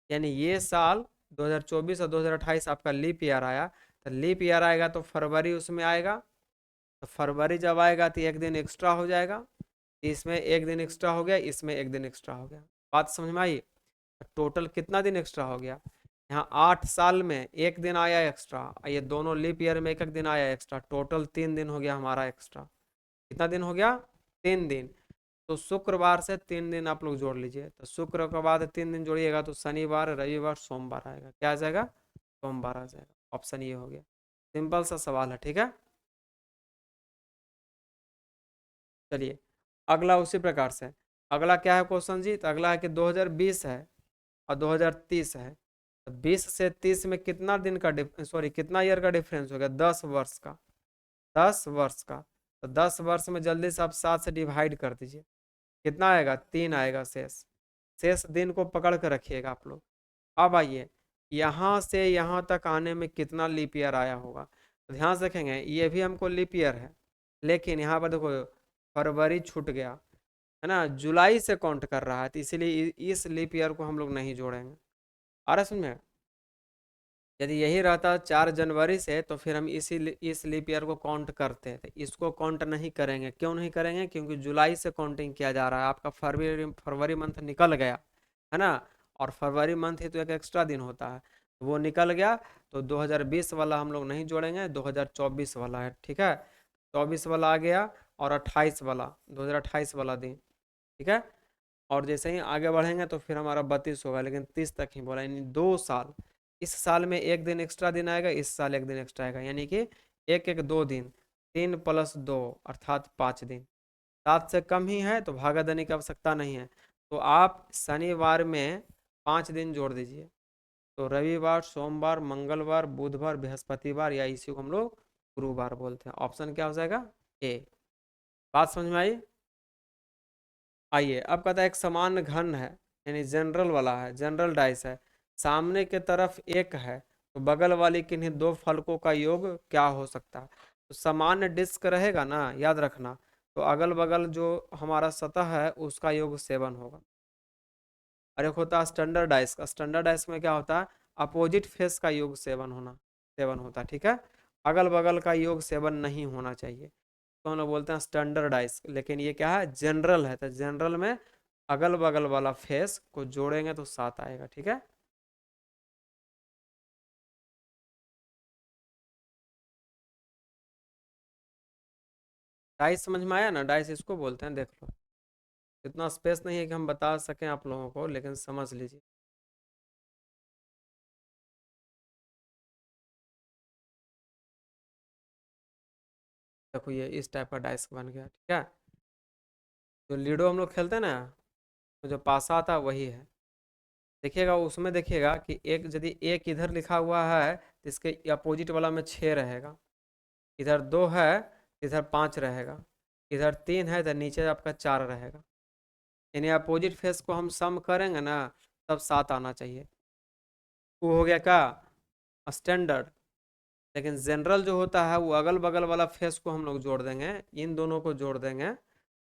यानी ये साल 2024 और 2028 आपका लीप ईयर आया, तो लीप ईयर आएगा तो फरवरी उसमें आएगा, तो फरवरी जब आएगा तो एक दिन एक्स्ट्रा हो जाएगा, इसमें एक दिन एक्स्ट्रा हो गया, इसमें एक दिन एक्स्ट्रा हो गया। बात समझ में आई। टोटल कितना दिन एक्स्ट्रा हो गया, यहाँ 8 साल में एक दिन आया एक्स्ट्रा, ये दोनों लीप ईयर में एक एक दिन आया एक्स्ट्रा, टोटल 3 दिन हो गया हमारा एक्स्ट्रा। कितना दिन हो गया, 3 दिन। तो शुक्रवार से 3 दिन आप लोग जोड़ लीजिए, तो शुक्र के बाद 3 दिन जोड़िएगा तो शनिवार रविवार सोमवार आएगा, क्या आ जाएगा, सोमवार आ जाएगा। ऑप्शन ये हो गया, सिंपल सा सवाल है, ठीक है। चलिए अगला उसी प्रकार से, अगला क्या है क्वेश्चन जी, तो अगला है कि 2020 है और 2030 है, तो 20 से 30 में कितना दिन का सॉरी कितना ईयर का डिफरेंस हो गया, 10 वर्ष का, 10 वर्ष का। तो 10 वर्ष में जल्दी से आप 7 से डिवाइड कर दीजिए, कितना आएगा, 3 आएगा शेष। शेष दिन को पकड़ कर रखिएगा आप लोग। अब आइए यहाँ से यहाँ तक आने में कितना लीप ईयर आया होगा, तो ध्यान से रखेंगे ये भी हमको लीप ईयर है, लेकिन यहाँ पर देखो फरवरी छूट गया, है ना, जुलाई से काउंट कर रहा है, तो इसीलिए इस लीप ईयर को हम लोग नहीं जोड़ेंगे। आ रहा है समझ में। यदि यही रहता 4 जनवरी से तो फिर हम इस लीप ईयर को काउंट करते, तो इसको काउंट नहीं करेंगे। क्यों नहीं करेंगे? क्योंकि जुलाई से काउंटिंग किया जा रहा है। आपका फरवरी फरवरी मंथ निकल गया है ना, और फरवरी मंथ ही तो एक एक्स्ट्रा दिन होता है, तो वो निकल गया। तो 2020 वाला हम लोग नहीं जोड़ेंगे, 2024 वाला है, ठीक है। 24 वाला आ गया, और 28 वाला, 2028 वाला दिन, ठीक है। और जैसे ही आगे बढ़ेंगे तो फिर हमारा 32 होगा, लेकिन 30 तक ही बोला, यानी 2 साल। इस साल में एक दिन एक्स्ट्रा दिन आएगा, इस साल एक दिन एक्स्ट्रा आएगा, यानी कि एक एक 2 दिन, 3 + 2 अर्थात 5 दिन। 7 से कम ही है तो भागा देने की आवश्यकता नहीं है। तो आप शनिवार में 5 दिन जोड़ दीजिए, तो रविवार, सोमवार, मंगलवार, बुधवार, बृहस्पतिवार, या इसी को हम लोग गुरुवार बोलते हैं। ऑप्शन क्या हो जाएगा? ए। बात समझ में आई? आइए, अब कहता है एक समान घन है, यानी जनरल वाला है, जनरल डाइस है, सामने के तरफ एक है, तो बगल वाली किन्हीं दो फलकों का योग क्या हो सकता है? तो सामान्य डिस्क रहेगा ना, याद रखना, तो अगल बगल जो हमारा सतह है उसका योग 7 होगा। और एक होता है स्टैंडर्ड डाइस का, स्टैंडर्ड डाइस में क्या होता है? अपोजिट फेस का योग 7 होता है, ठीक है। अगल बगल का योग 7 नहीं होना चाहिए, तो हम लोग बोलते हैं स्टैंडर्डाइज। लेकिन ये क्या है? जनरल है, तो जनरल में अगल बगल वाला फेस को जोड़ेंगे तो 7 आएगा, ठीक है। डाइस समझ में आया ना? डाइस इसको बोलते हैं, देख लो। इतना स्पेस नहीं है कि हम बता सकें आप लोगों को, लेकिन समझ लीजिए। देखो ये इस टाइप का डाइस बन गया, ठीक है। जो लीडो हम लोग खेलते हैं ना, तो जो पासा आता है वही है। देखिएगा उसमें, देखिएगा कि एक यदि एक इधर लिखा हुआ है तो इसके अपोजिट वाला में 6 रहेगा, इधर 2 है, इधर 5 रहेगा, इधर 3 है, इधर नीचे आपका 4 रहेगा। यानी अपोजिट फेस को हम सम करेंगे ना, तब 7 आना चाहिए। वो हो गया क्या? स्टैंडर्ड। लेकिन जनरल जो होता है वो अगल बगल वाला फेस को हम लोग जोड़ देंगे, इन दोनों को जोड़ देंगे,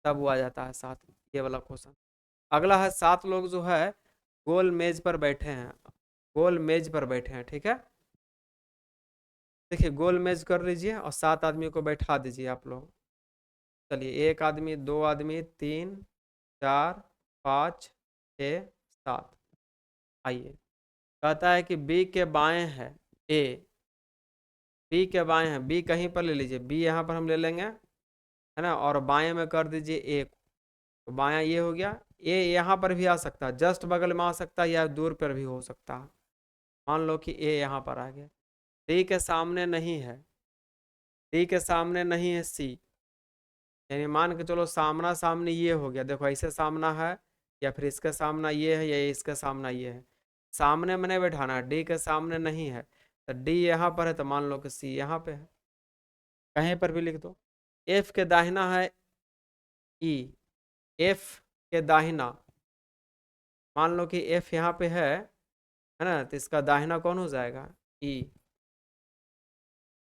तब वो आ जाता है 7। ये वाला क्वेश्चन। अगला है 7 लोग जो है गोल मेज पर बैठे हैं, गोल मेज पर बैठे हैं, ठीक है। देखिए गोल मेज कर लीजिए और 7 आदमी को बैठा दीजिए आप लोग। चलिए, 1 आदमी, 2 आदमी, 3, 4, 5, 6, 7। आइए, कहता है कि बी के बाएं है ए, बी के बाएं है, बी कहीं पर ले लीजिए, बी यहाँ पर हम ले लेंगे, है ना, और बाएं में कर दीजिए ए। तो बायां ये हो गया। ए यहाँ पर भी आ सकता है, जस्ट बगल में आ सकता है, या दूर पर भी हो सकता है। मान लो कि ए यहाँ पर आ गया। डी के सामने नहीं है, डी के सामने नहीं है सी, यानी मान के चलो सामना सामने ये हो गया, देखो ऐसे सामना है, या फिर इसके सामना ये है, या इसके सामना ये है। सामने में नहीं बैठाना है, डी के सामने नहीं है, तो डी यहाँ पर है, तो मान लो कि सी यहाँ पे है, कहीं पर भी लिख दो। एफ के दाहिना है ई, एफ के दाहिना, मान लो कि एफ यहाँ पे है ना, तो इसका दाहिना कौन हो जाएगा? ई।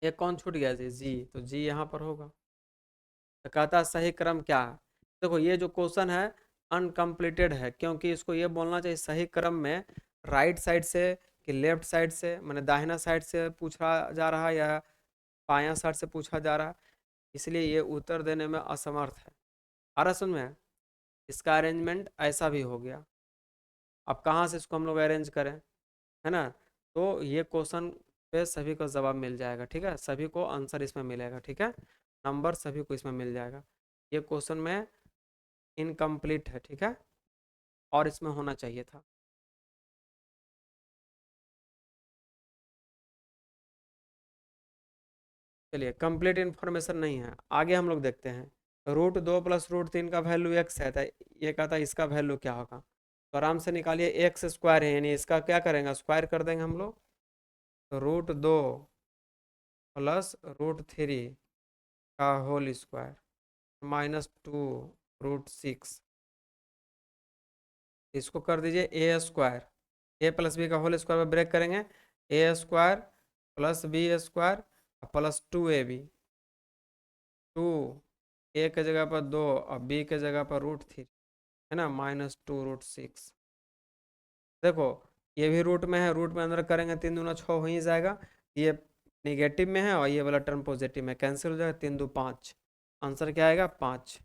ये कौन छूट गया? जी, जी, तो जी यहाँ पर होगा। तो कहता है सही क्रम क्या है? देखो ये जो क्वेश्चन है अनकम्प्लीटेड है, क्योंकि इसको ये बोलना चाहिए सही क्रम में राइट साइड से कि लेफ्ट साइड से, मैंने दाहिना साइड से पूछा जा रहा है या बायां साइड से पूछा जा रहा है, इसलिए ये उत्तर देने में असमर्थ है। आ रहा सुन में? इसका अरेंजमेंट ऐसा भी हो गया। अब कहाँ से इसको हम लोग अरेंज करें, है ना। तो ये क्वेश्चन पे सभी को जवाब मिल जाएगा, ठीक है, सभी को आंसर इसमें मिलेगा, ठीक है, नंबर सभी को इसमें मिल जाएगा। ये क्वेश्चन में इनकम्प्लीट है, ठीक है, और इसमें होना चाहिए था। चलिए, कंप्लीट इन्फॉर्मेशन नहीं है, आगे हम लोग देखते हैं। √2 + √3 का वैल्यू एक्स है, तो ये कहता है इसका वैल्यू क्या होगा? तो आराम से निकालिए, एक्स स्क्वायर है, यानी इसका क्या करेंगे? स्क्वायर कर देंगे हम लोग। तो √2 + √3 का होल स्क्वायर -2 √6, इसको कर दीजिए A square. A plus B का होल स्क्वायर में ब्रेक करेंगे, A square plus B square +2ab। 2 A के जगह पर 2 और बी के जगह पर √3, है ना, -2 √6। देखो ये भी रूट में है, रूट में अंदर करेंगे 3 दूना 6 हो ही जाएगा। ये निगेटिव में है और ये वाला टर्म पॉजिटिव में, कैंसिल हो जाएगा, 3 2 5। आंसर क्या आएगा? 5।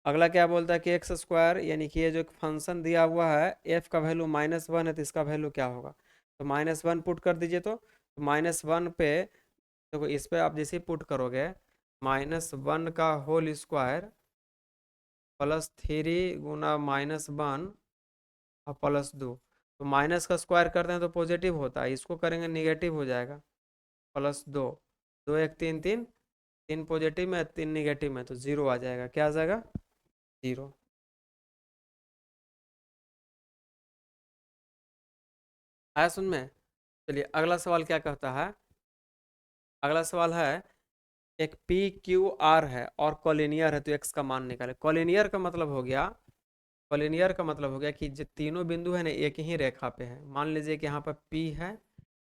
अगला क्या बोलता है कि एक्स स्क्वायर, यानी कि ये जो फंक्शन दिया हुआ है एफ का वैल्यू -1 है, तो इसका वैल्यू क्या होगा? तो -1 पुट कर दीजिए। तो -1 पे देखो, इस पे आप जैसे पुट करोगे, -1 का होल स्क्वायर +3 गुना -1 और +2। तो माइनस का स्क्वायर करते हैं तो पॉजिटिव होता है, इसको करेंगे निगेटिव हो जाएगा, +2। 2 1 3 3, 3 पॉजिटिव में 3 निगेटिव में, तो 0 आ जाएगा। क्या आ जाएगा? 0। आया सुन में? चलिए अगला सवाल क्या कहता है। अगला सवाल है, एक पी क्यू आर है और कोलिनियर है, तो एक्स का मान निकाले। कोलिनियर का मतलब हो गया, कोलिनियर का मतलब हो गया कि जो तीनों बिंदु है ना एक ही रेखा पे है। मान लीजिए कि यहाँ पर पी है,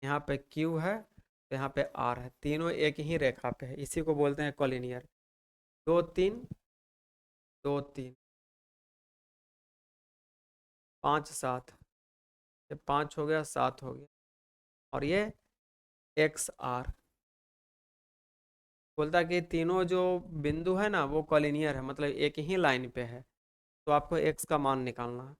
यहाँ पे क्यू है, तो यहाँ पे आर है, तीनों एक ही रेखा पे है, इसी को बोलते हैं कोलिनियर। 2 3, 2 3, 5 7, ये 5 हो गया, 7 हो गया, और ये एक्स आर। बोलता है कि तीनों जो बिंदु है ना वो कॉलिनियर है, मतलब एक ही लाइन पे है, तो आपको एक्स का मान निकालना है।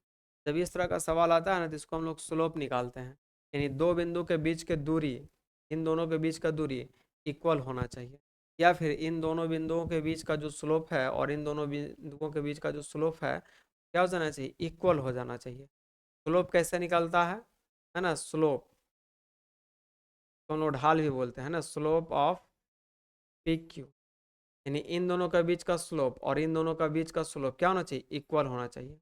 जब इस तरह का सवाल आता है ना, तो इसको हम लोग स्लोप निकालते हैं, यानी दो बिंदु के बीच के दूरी, इन दोनों के बीच का दूरी इक्वल होना चाहिए, या फिर इन दोनों बिंदुओं के बीच का जो स्लोप है और इन दोनों बिंदुओं के बीच का जो स्लोप है क्या हो जाना चाहिए? इक्वल हो जाना चाहिए। स्लोप कैसे निकलता है ना? स्लोप तो हम लोग ढाल भी बोलते हैं ना, स्लोप ऑफ पी क्यू, यानी इन दोनों का बीच का स्लोप और इन दोनों का बीच का स्लोप क्या होना चाहिए? इक्वल होना चाहिए।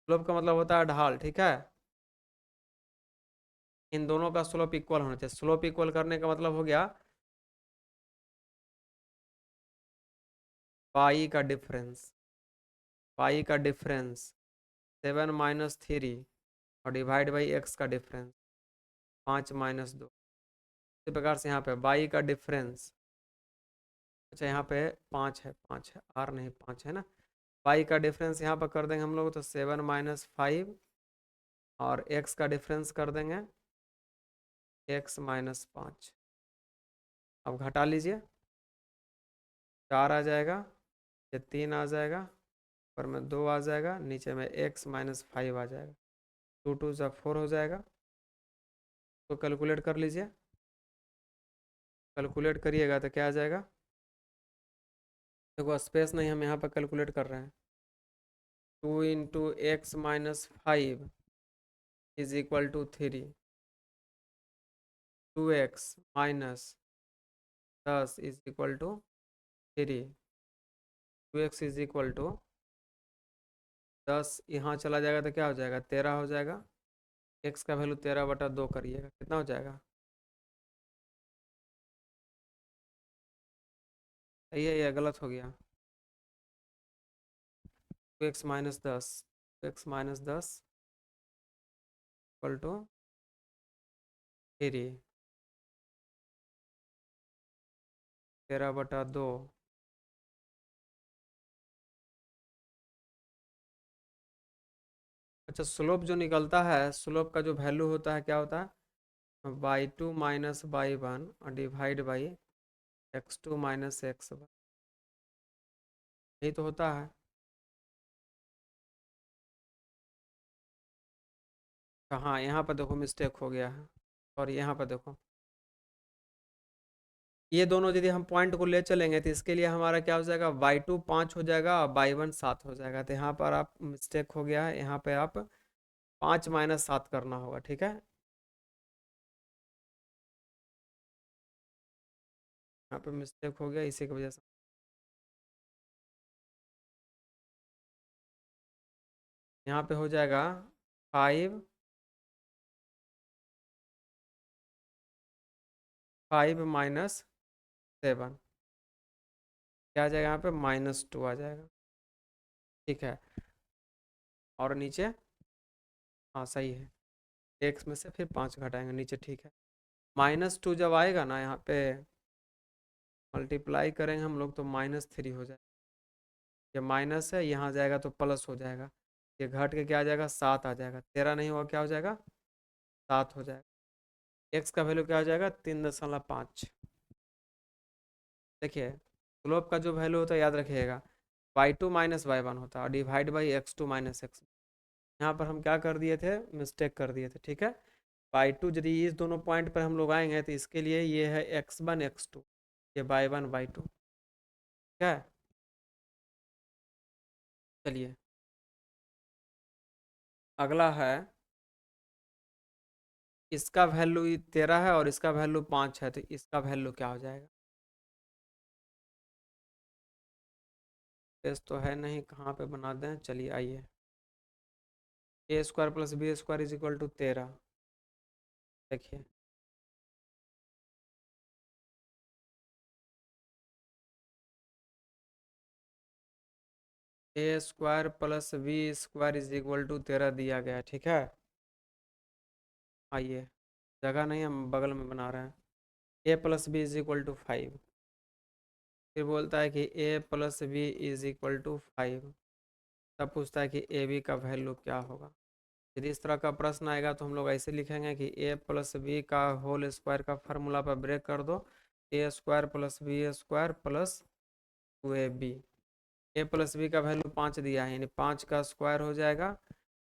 स्लोप का मतलब होता है ढाल, ठीक है। इन दोनों का स्लोप इक्वल होना चाहिए। स्लोप इक्वल करने का मतलब हो गया पाई का डिफरेंस, पाई का डिफरेंस 7 - 3 और डिवाइड बाई एक्स का डिफरेंस 5 - 2। इसी प्रकार से यहाँ पे बाई का डिफरेंस, अच्छा यहाँ पे 5 है आर नहीं 5 है ना। पाई का डिफरेंस यहाँ पर कर देंगे हम लोग, तो 7 - 5, और एक्स का डिफरेंस कर देंगे x - 5। अब घटा लीजिए, 4 आ जाएगा, ये 3 आ जाएगा, ऊपर में 2 आ जाएगा, नीचे में x - 5 आ जाएगा। 2 2 सा 4 हो जाएगा। तो कैलकुलेट कर लीजिए, कैलकुलेट करिएगा तो क्या आ जाएगा? देखो स्पेस नहीं, हम यहाँ पर कैलकुलेट कर रहे हैं। 2 × x - 5 is equal to 3, 2x - 10 is equal to 3, 2x is equal to 10, यहाँ चला जाएगा तो क्या हो जाएगा? 13 हो जाएगा। एक्स का वैल्यू 13/2 करिएगा, कितना हो जाएगा? सही है या गलत हो गया? 2x - 10, 2x - 10 equal to 3, 13/2। अच्छा, स्लोप जो निकलता है, स्लोप का जो वैल्यू होता है क्या होता है? y2 - y1 और डिवाइड बाई x2 - x1, यही तो होता है। हाँ यहाँ पर देखो मिस्टेक हो गया है, और यहाँ पर देखो ये दोनों यदि हम पॉइंट को ले चलेंगे तो इसके लिए हमारा क्या हो जाएगा? y2 5 हो जाएगा और y1 7 हो जाएगा। तो यहाँ पर आप मिस्टेक हो गया है, यहाँ पे आप 5 - 7 करना होगा, ठीक है। यहाँ पे मिस्टेक हो गया, इसी की वजह से। यहाँ पे हो जाएगा 5 - 7, क्या आ जाएगा? यहाँ पे -2 आ जाएगा, ठीक है। और नीचे, हाँ सही है, एक्स में से फिर 5 घटाएंगे नीचे, ठीक है। -2 जब आएगा ना यहाँ पे मल्टीप्लाई करेंगे हम लोग, तो -3 हो जाएगा। ये माइनस है, यहाँ जाएगा तो प्लस हो जाएगा। ये घट के क्या आ जाएगा, 7 आ जाएगा। 13 नहीं होगा, क्या हो जाएगा, 7 हो जाएगा। एक्स का वैल्यू क्या हो जाएगा, 3.5। देखिए स्लोप का जो वैल्यू होता है याद रखिएगा, y2 माइनस y1 होता है, और divide by x2 minus x। यहाँ पर हम क्या कर दिए थे, मिस्टेक कर दिए थे, ठीक है। y2 यदि इस दोनों पॉइंट पर हम लोग आएंगे तो इसके लिए ये है x1 x2, ये y1 y2, ठीक है। चलिए अगला है, इसका वैल्यू 13 है और इसका वैल्यू 5 है, तो इसका वैल्यू क्या हो जाएगा। टेस्ट तो है नहीं, कहाँ पे बना दें, चलिए आइए। A square plus B square is equal to 13। देखिए A square plus B square is equal to 13 दिया गया है, ठीक है। आइए, जगह नहीं, हम बगल में बना रहे हैं। A plus B is equal to 5। फिर बोलता है कि A plus B is equal to 5। तब पूछता है कि ए बी का वैल्यू क्या होगा। यदि इस तरह का प्रश्न आएगा तो हम लोग ऐसे लिखेंगे कि ए प्लस बी का होल स्क्वायर का फार्मूला पर ब्रेक कर दो, A square plus B square plus 2ab। A plus B का वैल्यू 5 दिया है, यानी 5 का स्क्वायर हो जाएगा।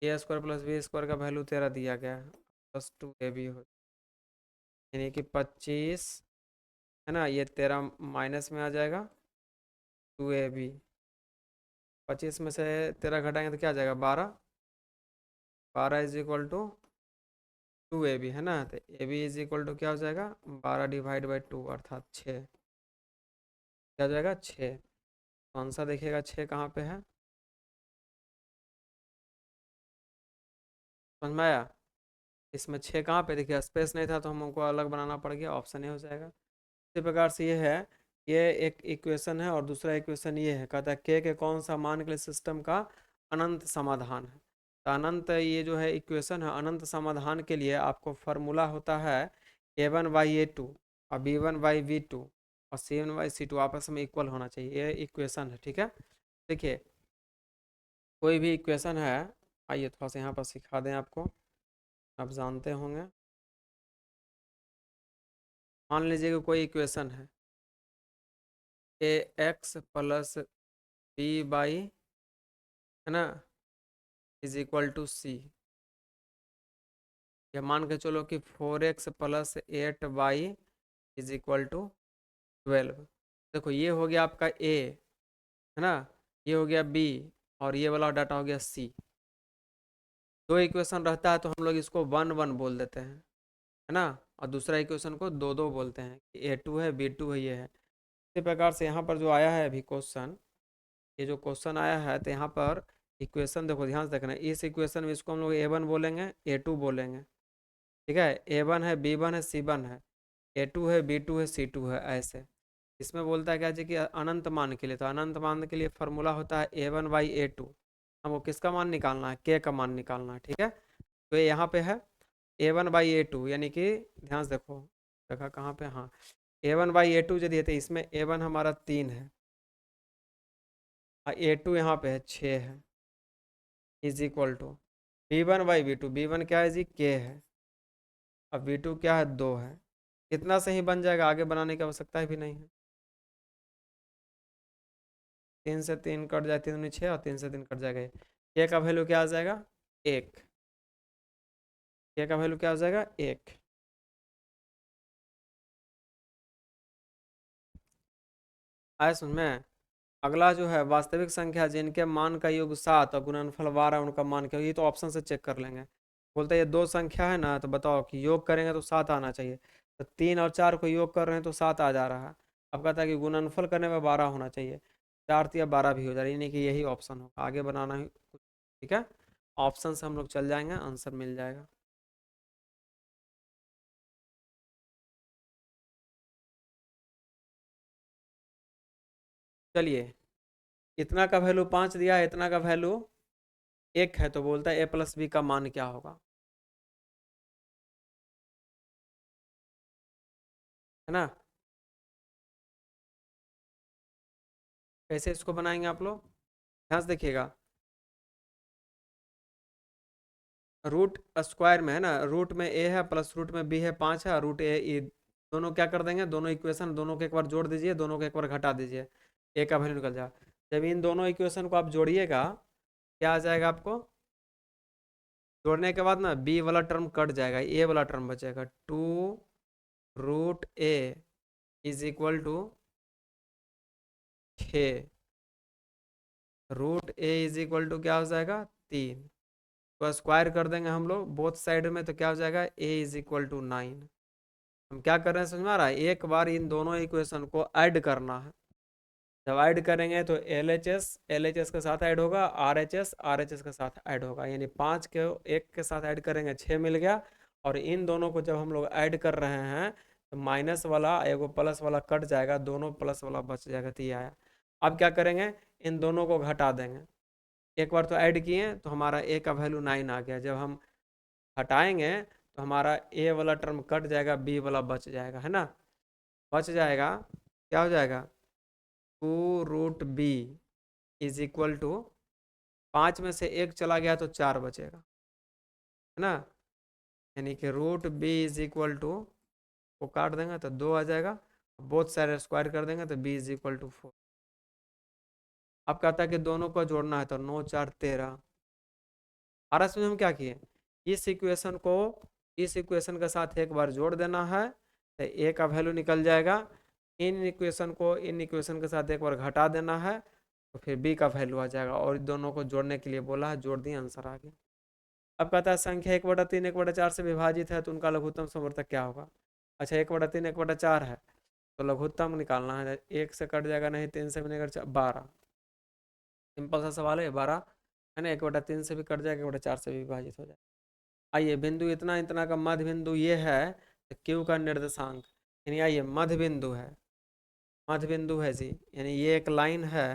A square plus B square का वैल्यू 13 दिया गया है, प्लस 2ab हो, यानी कि 25 है ना, ये 13 माइनस में आ जाएगा, 2ab। 25 में से 13 घटाएंगे तो क्या आ जाएगा, 12। 12 इज इक्वल टू 2ab है ना, तो A B is equal to क्या हो जाएगा, 12 डिवाइड बाई 2 अर्थात 6। क्या हो जाएगा, 6। कौन सा देखिएगा 6 कहाँ पे है, समझ में आया। इसमें 6 कहाँ पे, देखिए स्पेस नहीं था तो हमको अलग बनाना पड़ गया, ऑप्शन ए हो जाएगा। इसी प्रकार से ये है, ये एक इक्वेशन है और दूसरा इक्वेशन ये है, कहता है के कौन सा मान के लिए सिस्टम का अनंत समाधान है। तो अनंत ये जो है इक्वेशन है, अनंत समाधान के लिए आपको फार्मूला होता है a1/a2 और b1/v2 और c1/c2 आपस में इक्वल होना चाहिए, ये इक्वेशन है, ठीक है। देखिए कोई भी इक्वेशन है, आइए थोड़ा सा यहाँ पर सिखा दें आपको, आप जानते होंगे। मान लीजिए कि कोई इक्वेशन है ए एक्स प्लस बी बाई, है ना, इज इक्वल टू सी। या मान के चलो कि 4x plus 8y is equal to 12। देखो ये हो गया आपका ए, है ना, ये हो गया बी, और ये वाला डाटा हो गया सी। दो इक्वेशन रहता है तो हम लोग इसको 1 1 बोल देते हैं, है ना, और दूसरा इक्वेशन को 2 2 बोलते हैं, a2 है b2 है, ये है। इसी प्रकार से यहाँ पर जो आया है अभी क्वेश्चन, ये जो क्वेश्चन आया है तो यहाँ पर इक्वेशन देखो ध्यान से देखना, इस इक्वेशन में इसको हम लोग a1 बोलेंगे, a2 बोलेंगे, ठीक है। a1 है, b1 है, c1 है, a2 है, b2 है, c2 है, ऐसे। इसमें बोलता है क्या जी कि अनंत मान के लिए, तो अनंत मान के लिए फॉर्मूला होता है a1/a2। हमको किसका मान निकालना है, के का मान निकालना है, ठीक है। तो ये यहाँ पे है a1/a2, यानी कि ध्यान से देखो, देखा कहाँ पे, हाँ, a1/a2 यदि है तो इसमें a1 हमारा 3 है और a2 यहाँ पे है 6 है, is equal to b1/b2, b1 क्या है जी, के है, और b2 क्या है, 2 है। इतना से ही बन जाएगा, आगे बनाने की आवश्यकता भी नहीं है। 3 से 3 कट जाए, 3 6 और 3 से 3 कट जाएगा, के का वैल्यू क्या आ जाएगा, 1। के का वैल्यू क्या हो जाएगा, 1। आया समझ में। अगला जो है वास्तविक संख्या जिनके मान का योग 7 और गुणनफल 12 उनका मान क्या, ये तो ऑप्शन से चेक कर लेंगे। बोलते हैं ये दो संख्या है ना, तो बताओ कि योग करेंगे तो 7 आना चाहिए, तो 3 और 4 को योग कर रहे हैं तो 7 आ जा रहा है। अब कहता है कि गुणनफल करने में 12 होना चाहिए, 4 या 12 भी हो जा रही है, यानी कि यही ऑप्शन होगा, आगे बनाना ही कुछ, ठीक है। ऑप्शन से हम लोग चल जाएंगे, आंसर मिल जाएगा। चलिए, इतना का वैल्यू 5 दिया है, इतना का वैल्यू 1 है, तो बोलता है ए प्लस बी का मान क्या होगा, है ना। कैसे इसको बनाएंगे आप लोग, ध्यान से देखिएगा। रूट स्क्वायर में है ना, रूट में ए है प्लस रूट में बी है 5 है, और रूट ए दोनों क्या कर देंगे, दोनों इक्वेशन दोनों को एक बार जोड़ दीजिए, दोनों को एक बार घटा दीजिए, ए का वैल्यू निकल जाए। जब इन दोनों इक्वेशन को आप जोड़िएगा, क्या आ जाएगा आपको, जोड़ने के बाद ना बी वाला टर्म कट जाएगा, ए वाला टर्म बचेगा। 2 root A is equal to 6, root A is equal to क्या हो जाएगा 3, तो स्क्वायर कर देंगे हम लोग बोथ साइड में, तो क्या हो जाएगा ए इज इक्वल टू 9। हम क्या कर रहे हैं समझ में आ रहा है, एक बार इन दोनों इक्वेशन को ऐड करना है। जब ऐड करेंगे तो एल एच एस के साथ ऐड होगा, आर एच एस के साथ ऐड होगा, यानी 5 के एक के साथ ऐड करेंगे 6 मिल गया। और इन दोनों को जब हम लोग ऐड कर रहे हैं तो माइनस वाला एगो प्लस वाला कट जाएगा, दोनों प्लस वाला बच जाएगा, तो ये आया। अब क्या करेंगे, इन दोनों को घटा देंगे। एक बार तो ऐड किए तो हमारा ए का वैल्यू 9 आ गया, जब हम हटाएंगे तो हमारा ए वाला टर्म कट जाएगा, बी वाला बच जाएगा, है ना। बच जाएगा, क्या हो जाएगा, 2 root B is equal to, 5 में से एक चला गया तो 4 बचेगा, है ना। यानी कि root B is equal to, वो काट देंगे तो 2 आ जाएगा, बोथ साइड स्क्वायर कर देंगे तो बी इज इक्वल टू 4। अब कहता है कि दोनों को जोड़ना है, तो 9 4 13। और इसमें हम क्या किए, इस इक्वेशन को इस इक्वेशन के साथ एक बार जोड़ देना है, तो ए का वैल्यू निकल जाएगा। इन इक्वेशन को इन इक्वेशन के साथ एक बार घटा देना है, तो फिर बी का वैल्यू आ जाएगा, और दोनों को जोड़ने के लिए बोला है, जोड़ दिए, आंसर आ गया। अब कहता है संख्या 1/3 1/4 से विभाजित है तो उनका लघुत्तम समवर्तक क्या होगा। अच्छा, 1/3 1/4 है तो लघुत्तम निकालना है, एक से कट जाएगा, नहीं 3 से भी नहीं कट, 12। सिंपल सा सवाल है, 12 है ना, 1/3 से भी कट जाएगा, 1/4 से भी विभाजित हो जाएगा। आइए, बिंदु इतना इतना का मध्य बिंदु ये है, तो क्यू का निर्देशांक, यानी आइए मध्य बिंदु है, मध्य बिंदु है जी, यानी ये एक लाइन है,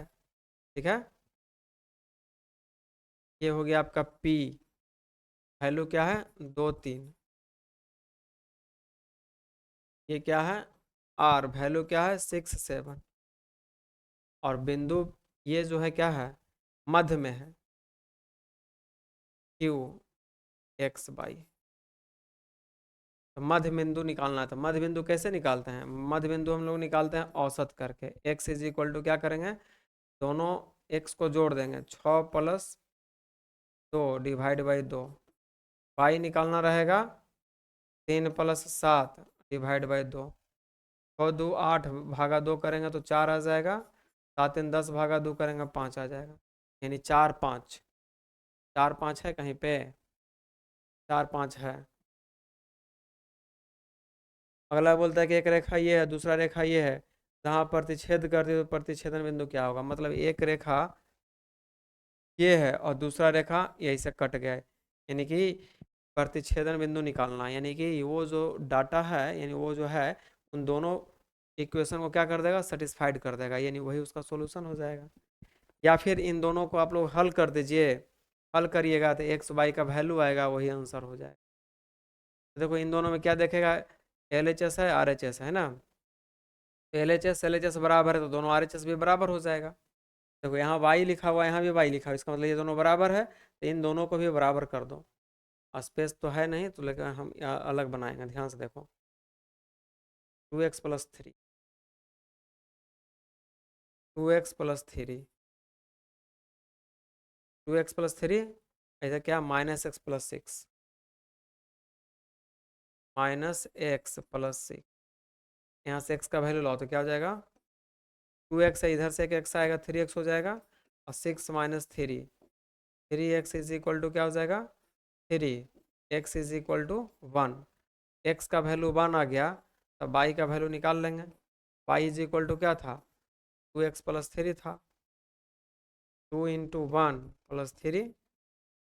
ठीक है। ये हो गया आपका P, वैल्यू क्या है 2 3। ये क्या है R, वैल्यू क्या है 6 7। और बिंदु ये जो है क्या है, मध्य में है, Q, X, Y। तो मध्य बिंदु निकालना है, तो मध्य बिंदु कैसे निकालते हैं, मध्य बिंदु हम लोग निकालते हैं औसत करके। X इज इक्वल टू क्या करेंगे, दोनों X को जोड़ देंगे, 6 + 2 डिवाइड बाई 2। Y निकालना रहेगा 3 + 7 डिवाइड बाई 2। 6 2 8 भागा 2 करेंगे तो 4 आ जाएगा, 7 3 10 भागा 2 करेंगे 5 आ जाएगा, यानी 4 5। 4 5 है कहीं पे, 4 5 है। अगला बोलता है कि एक रेखा ये है, दूसरा रेखा ये है, जहाँ प्रतिच्छेद करती है तो प्रतिच्छेदन बिंदु क्या होगा। मतलब एक रेखा ये है और दूसरा रेखा यही से कट गया है, यानी कि प्रतिच्छेदन बिंदु निकालना है, यानी कि वो जो डाटा है, यानी वो जो है उन दोनों इक्वेशन को क्या कर देगा, सेटिस्फाइड कर देगा, यानी वही उसका सॉल्यूशन हो जाएगा। या फिर इन दोनों को आप लोग हल कर दीजिए, हल करिएगा तो एक्स वाई का वैल्यू आएगा, वही आंसर हो जाएगा। देखो इन दोनों में क्या देखेगा, एल एच एस है, आर एच एस है ना, तो एल एच एस बराबर है तो दोनों आर एच एस भी बराबर हो जाएगा। देखो यहाँ वाई लिखा हुआ है, यहाँ भी वाई लिखा हुआ है, इसका मतलब ये दोनों बराबर है, तो इन दोनों को भी बराबर कर दो। स्पेस तो है नहीं तो, लेकिन हम अलग बनाएंगे, ध्यान से देखो। 2x + 3, 2x + 3, 2x + 3, ऐसा क्या, -x + 6, -x + 6। यहाँ से x का वैल्यू लाओ तो क्या हो जाएगा, 2x है, इधर से एक x आएगा, 3x हो जाएगा, और 6 - 3, 3x इज इक्वल टू क्या हो जाएगा 3, x is equal to 1। x का वैल्यू 1 आ गया, तब y का वैल्यू निकाल लेंगे। y इज इक्वल टू क्या था, 2x + 3 था, 2 × 1 + 3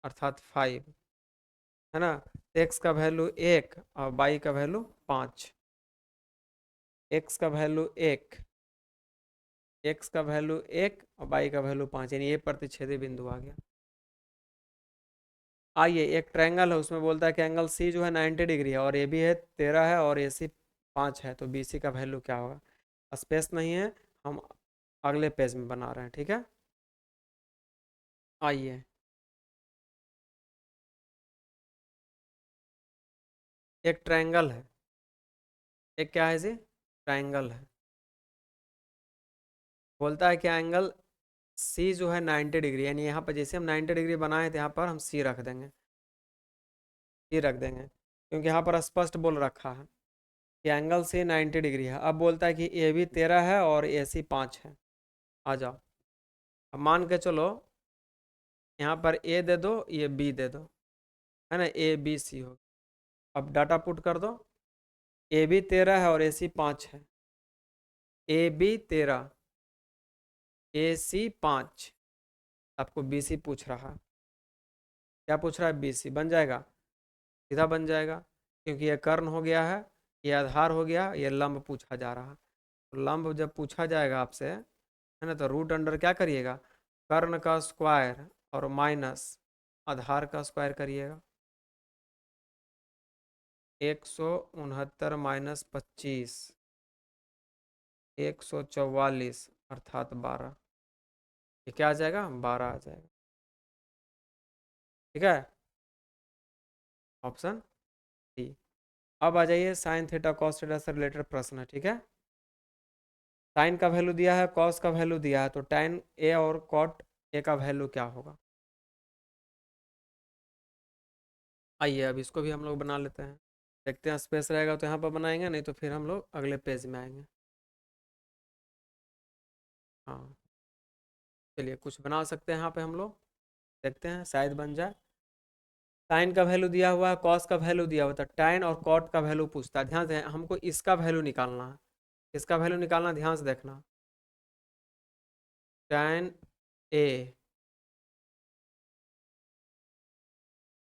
अर्थात 5, है ना। x का वैल्यू 1 और y का वैल्यू 5। x का वैल्यू 1, x का वैल्यू 1 और y का वैल्यू 5, यानी ये प्रतिच्छेदी बिंदु आ गया। आइए, एक ट्रायंगल है, उसमें बोलता है कि एंगल सी जो है 90 डिग्री है, और ए बी है 13 है, और ए सी 5 है, तो बी सी का वैल्यू क्या होगा। स्पेस नहीं है, हम अगले पेज में बना रहे हैं, ठीक है। आइए, एक ट्रायंगल है, एक क्या है जी, ट्रायंगल है। बोलता है कि एंगल सी जो है 90 डिग्री, यानी यहाँ पर जैसे हम 90 डिग्री बनाए थे यहाँ पर हम सी रख देंगे, सी रख देंगे, क्योंकि यहाँ पर स्पष्ट बोल रखा है कि एंगल सी 90 डिग्री है। अब बोलता है कि ए बी 13 है और ए सी 5 है। आ जाओ, अब मान के चलो यहाँ पर ए दे दो, ये बी दे दो, है ना, ए बी सी हो। अब डाटा पुट कर दो, ए बी 13 है और ए सी 5 है। ए बी 13, ए सी 5, आपको बी सी पूछ रहा है। क्या पूछ रहा है, बी सी बन जाएगा, सीधा बन जाएगा, क्योंकि ये कर्ण हो गया है, ये आधार हो गया, ये लंब पूछा जा रहा है। तो लंब जब पूछा जाएगा आपसे, है ना, तो रूट अंडर क्या करिएगा, कर्ण का स्क्वायर और माइनस आधार का स्क्वायर करिएगा। 169 माइनस 25, 144 अर्थात 12। ये क्या आ जाएगा, 12 आ जाएगा। ठीक है, ऑप्शन डी। अब आ जाइए साइन थीटा कॉस थीटा से रिलेटेड प्रश्न है, ठीक है। साइन का वैल्यू दिया है, कॉस का वैल्यू दिया है, तो tan ए और कॉट ए का वैल्यू क्या होगा। आइए अब इसको भी हम लोग बना लेते हैं, देखते हैं स्पेस रहेगा तो यहाँ पर बनाएंगे, नहीं तो फिर हम लोग अगले पेज में आएंगे। हाँ, चलिए कुछ बना सकते हैं यहाँ पे हम लोग, देखते हैं शायद बन जाए। साइन का वैल्यू दिया हुआ है, कॉस का वैल्यू दिया हुआ था, tan और कॉट का वैल्यू पूछता है। ध्यान से हमको इसका वैल्यू निकालना है, इसका वैल्यू निकालना, ध्यान से देखना। tan A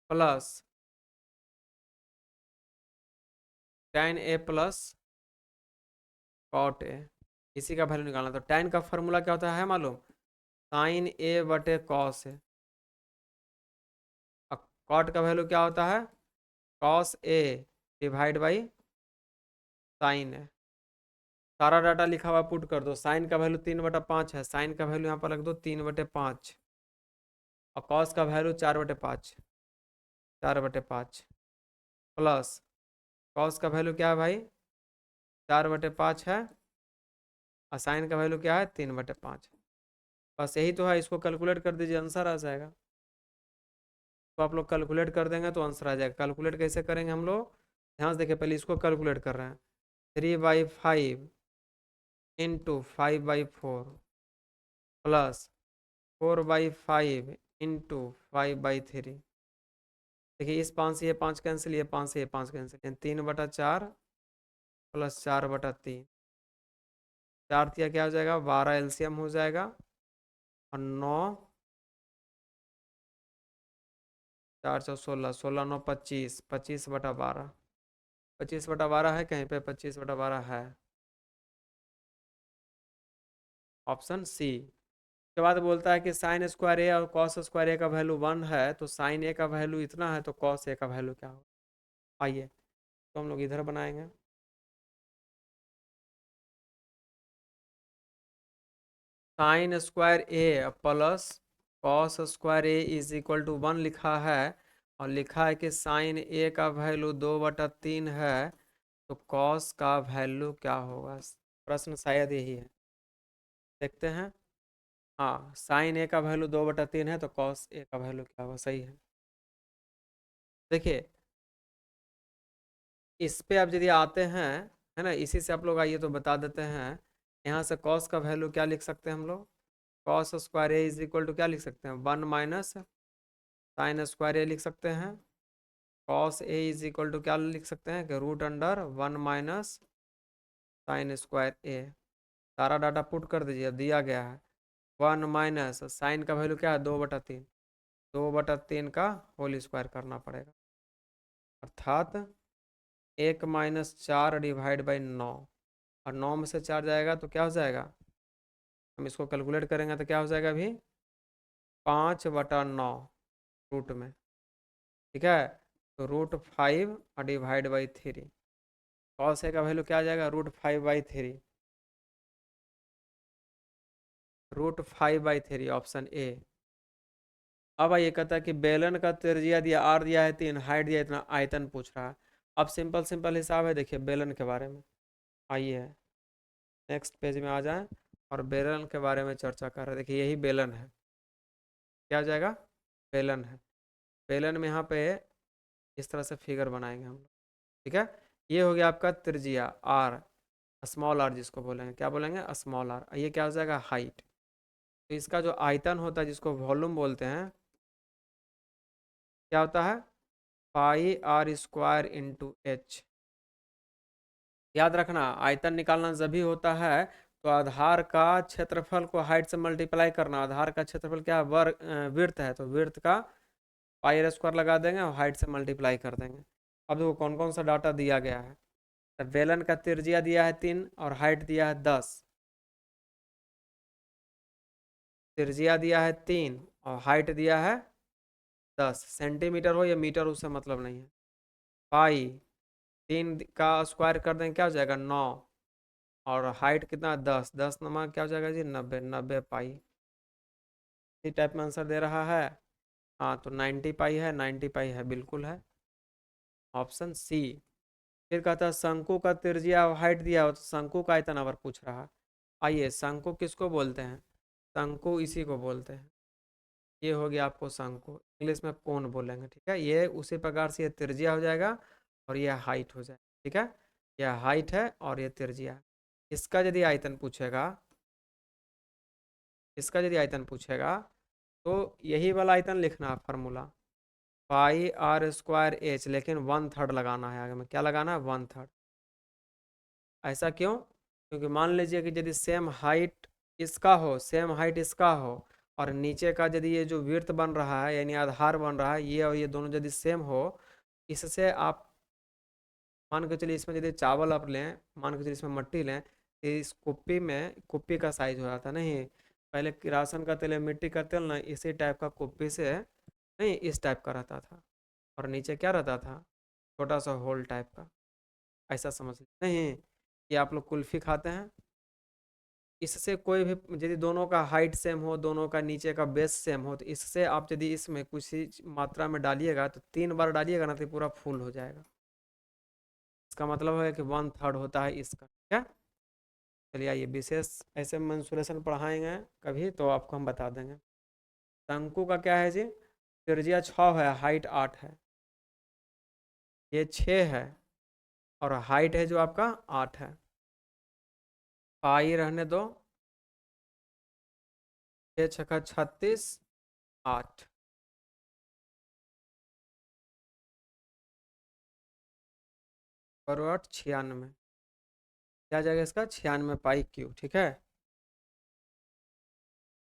plus tan A plus cot A, इसी का वैल्यू निकालना। तो tan का फॉर्मूला क्या होता है मालूम, साइन ए बटे कॉस ए। और कॉट का वैल्यू क्या होता है, cos A divide by sine A. सारा डाटा लिखा हुआ पुट कर दो। साइन का वैल्यू 3/5 है, साइन का वैल्यू यहाँ पर रख दो 3/5, और कॉस का वैल्यू 4/5, 4/5 प्लस कॉस का वैल्यू क्या है भाई, 4/5 है, और साइन का वैल्यू क्या है, 3/5। बस यही तो है, इसको कैलकुलेट कर दीजिए, आंसर आ जाएगा। तो आप लोग कैलकुलेट कर देंगे तो आंसर आ जाएगा। कैलकुलेट कैसे करेंगे हम लोग, ध्यान से देखिए, पहले इसको कैलकुलेट कर रहे हैं। 3/5 इंटू 5/4 प्लस 4/5 इंटू 5/3। देखिए इस 5 से ये 5 कैंसिल, ये 5 से ये 5 कैंसिल, 3/4 प्लस 4/3, 4 तिया क्या हो जाएगा, 12 एलसीएम हो जाएगा, और 9, 4 × 4 = 16, 16 × 9 = 25, 25/12, 25/12 है कहीं पे, 25/12 है, ऑप्शन सी। उसके बाद बोलता है कि साइन स्क्वायर ए और कॉस स्क्वायर ए का वैल्यू 1 है, तो साइन ए का वैल्यू इतना है, तो कॉस ए का वैल्यू क्या होगा। आइए तो हम लोग इधर बनाएंगे। Sine square A plus cos square A is equal to 1 लिखा है, और लिखा है कि साइन ए का वैल्यू 2/3 है, तो कॉस का वैल्यू क्या होगा। प्रश्न शायद यही है, देखते हैं। हाँ, साइन ए का वैल्यू 2/3 है, तो कॉस ए का वैल्यू क्या होगा, सही है। देखिए इस पे आप यदि आते हैं, है ना, इसी से आप लोग आइए तो बता देते हैं। यहाँ से कॉस का वैल्यू क्या लिख सकते हैं हम लोग, cos square A is equal to क्या लिख सकते हैं, 1 माइनस साइन स्क्वायर ए लिख सकते हैं। Cos A is equal to क्या लिख सकते हैं कि √1 माइनस साइन स्क्वायर ए। सारा डाटा पुट कर दीजिए, दिया गया है 1 माइनस साइन का वैल्यू क्या है, 2/3, 2/3 का होल स्क्वायर करना पड़ेगा, अर्थात 1 - 4/9, और 9 में से 4 जाएगा तो क्या हो जाएगा, हम इसको कैलकुलेट करेंगे तो क्या हो जाएगा अभी, 5/9 रूट में, ठीक है। तो √5 डिवाइड बाई 3, कॉस ए का वैल्यू क्या आ जाएगा, √5/3, √5/3 ऑप्शन ए। अब ये कहता है कि बेलन का त्रिज्या दिया, आर दिया है 3, हाइट दिया इतना, आयतन पूछ रहा है। अब सिंपल सिंपल हिसाब है, देखिए बेलन के बारे में। आइए नेक्स्ट पेज में आ जाएं और बेलन के बारे में चर्चा कर रहे हैं। देखिए यही बेलन है, क्या हो जाएगा, बेलन है। बेलन में यहाँ पे इस तरह से फिगर बनाएंगे हम लोग, ठीक है। ये हो गया आपका त्रिज्या आर, स्मॉल आर जिसको बोलेंगे, क्या बोलेंगे, स्मॉल आर। ये क्या हो जाएगा, हाइट। तो इसका जो आयतन होता है जिसको वॉल्यूम बोलते हैं, क्या होता है, पाई आर स्क्वायर इंटू एच। याद रखना आयतन निकालना जब भी होता है तो आधार का क्षेत्रफल को हाइट से मल्टीप्लाई करना। आधार का क्षेत्रफल क्या है, वर्ग विड्थ है, तो विड्थ का पाई आर स्क्वायर लगा देंगे और हाइट से मल्टीप्लाई कर देंगे। अब देखो कौन कौन सा डाटा दिया गया है। तो बेलन का त्रिज्या दिया है 3 और हाइट दिया है 10। त्रिज्या दिया है 3 और हाइट दिया है 10। सेंटीमीटर हो या मीटर उससे मतलब नहीं है। पाई 3 का स्क्वायर कर देंगे, क्या हो जाएगा, 9। और हाइट कितना, 10, 10 नमा क्या हो जाएगा जी, 90, 90 पाई। इसी टाइप में आंसर दे रहा है। हाँ तो 90 पाई है, 90 पाई है, बिल्कुल है, ऑप्शन सी। फिर कहता है शंकु का त्रिज्या और हाइट दिया हो तो शंकु का आयतन अगर पूछ रहा है। आइए शंकु किसको बोलते हैं, शंकु इसी को बोलते हैं। ये हो गया आपको शंकु, इंग्लिश में कोन बोलेंगे, ठीक है। ये उसी प्रकार से ये त्रिज्या हो जाएगा और ये हाइट हो जाएगा, ठीक है। यह हाइट है और ये त्रिज्या है। इसका यदि आयतन पूछेगा, इसका यदि आयतन पूछेगा तो यही वाला आयतन लिखना है, formula pi R square H, लेकिन 1/3 लगाना है आगे में, क्या लगाना है, 1/3। ऐसा क्यों, क्योंकि मान लीजिए कि यदि सेम हाइट इसका हो, सेम हाइट इसका हो, और नीचे का यदि ये जो विड्थ बन रहा है यानी आधार बन रहा है, ये और ये दोनों यदि सेम हो, इससे आप मान के चलिए इसमें यदि चावल आप लें, मान के चलिए इसमें मट्टी लें, तो इस कुप्पी में कुप्पी का साइज हो जाता नहीं। पहले किरासन का तेल या मिट्टी का तेल ना इसी टाइप का कुप्पी से नहीं, इस टाइप का रहता था, और नीचे क्या रहता था, छोटा सा होल टाइप का। ऐसा समझ नहीं कि आप लोग कुल्फी खाते हैं, इससे कोई भी यदि दोनों का हाइट सेम हो, दोनों का नीचे का बेस सेम हो, तो इससे आप यदि इसमें कुछ ही मात्रा में डालिएगा तो 3 बार डालिएगा ना तो पूरा फुल हो जाएगा। इसका मतलब है कि 1/3 होता है इसका, ठीक है। चलिए आइए विशेष ऐसे मेंसुरेशन पढ़ाएंगे कभी तो आपको हम बता देंगे। शंकु का क्या है जी, त्रिज्या 6 है, हाइट 8 है, ये 6 है और हाइट है जो आपका 8 है। पाई रहने दो, 6 छक्का 36, 8। और 8 96, क्या जाएगा इसका, 96 पाई क्यू, ठीक है।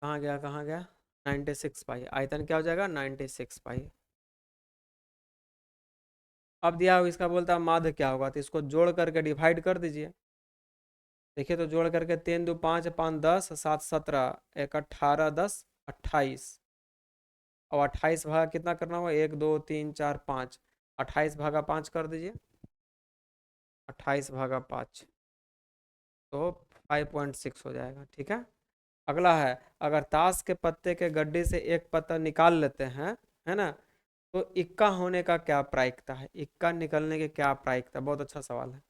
कहाँ गया, कहाँ गया, 96 पाई। आयतन क्या हो जाएगा, 96 पाई। अब दिया हुआ इसका बोलता है माध्य क्या होगा, तो इसको जोड़ करके डिवाइड कर दीजिए। देखिए तो जोड़ करके 3 2 5 5 10 7 17 1 18 10 28। और 28 भागा कितना करना होगा, 1 2 3 4 5, 28 भागा 5 कर दीजिए, 28 भागा 5 तो 5.6 हो जाएगा, ठीक है। अगला है, अगर ताश के पत्ते के गड्ढे से एक पत्ता निकाल लेते हैं, है ना, तो इक्का होने का क्या प्रायिकता है, इक्का निकलने की क्या प्रायिकता, बहुत अच्छा सवाल है।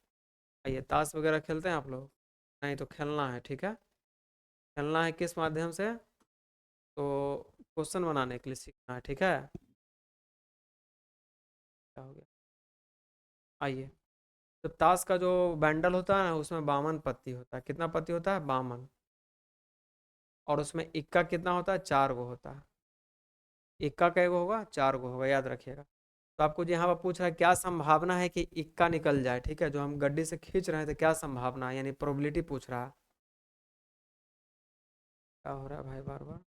आइए ताश वगैरह खेलते हैं आप लोग, नहीं तो खेलना है, ठीक है। खेलना है किस माध्यम से, तो क्वेश्चन बनाने के लिए सीखना है, ठीक है। क्या हो गया, आइए। तो ताश का जो बैंडल होता है ना उसमें 52 पत्ती होता है, कितना पत्ती होता है, 52। और उसमें इक्का कितना होता है, 4 गो होता है। इक्का कै गो होगा, 4 गो होगा, याद रखिएगा। तो आपको यहाँ पर पूछ रहा है क्या संभावना है कि इक्का निकल जाए, ठीक है। जो हम गड्डी से खींच रहे थे क्या संभावना है, यानी प्रोबेबिलिटी पूछ रहा है। क्या हो रहा है भाई बार बार,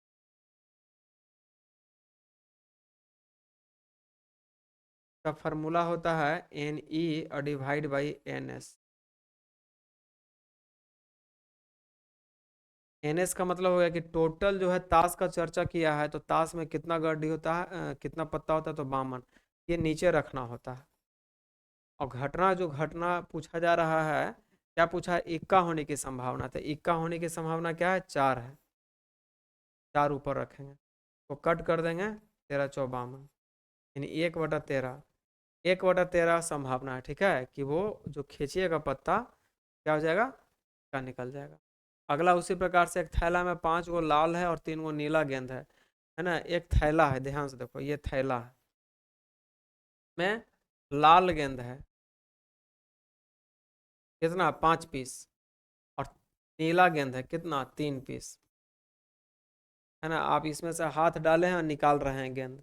का फॉर्मूला होता है एन ई और divide by N S. N S का मतलब हो गया कि टोटल जो है ताश का चर्चा किया है तो ताश में कितना गड्डी होता है, कितना पत्ता होता है, तो 52, ये नीचे रखना होता है। और घटना जो घटना पूछा जा रहा है, क्या पूछा है, इक्का होने की संभावना, तो इक्का होने की संभावना क्या है, 4 है, 4 ऊपर रखेंगे तो कट कर देंगे, 13 चौ 52, यानी 1/13। 1/13 संभावना है, ठीक है, कि वो जो खींचिएगा पत्ता क्या हो जाएगा, का निकल जाएगा। अगला उसी प्रकार से एक थैला में 5 गो लाल है और 3 गो नीला गेंद है ना। एक थैला है, ध्यान से देखो, ये थैला है में लाल गेंद है कितना, 5 पीस, और नीला गेंद है कितना, 3 पीस, है ना। आप इसमें से हाथ डाले हैं और निकाल रहे हैं गेंद।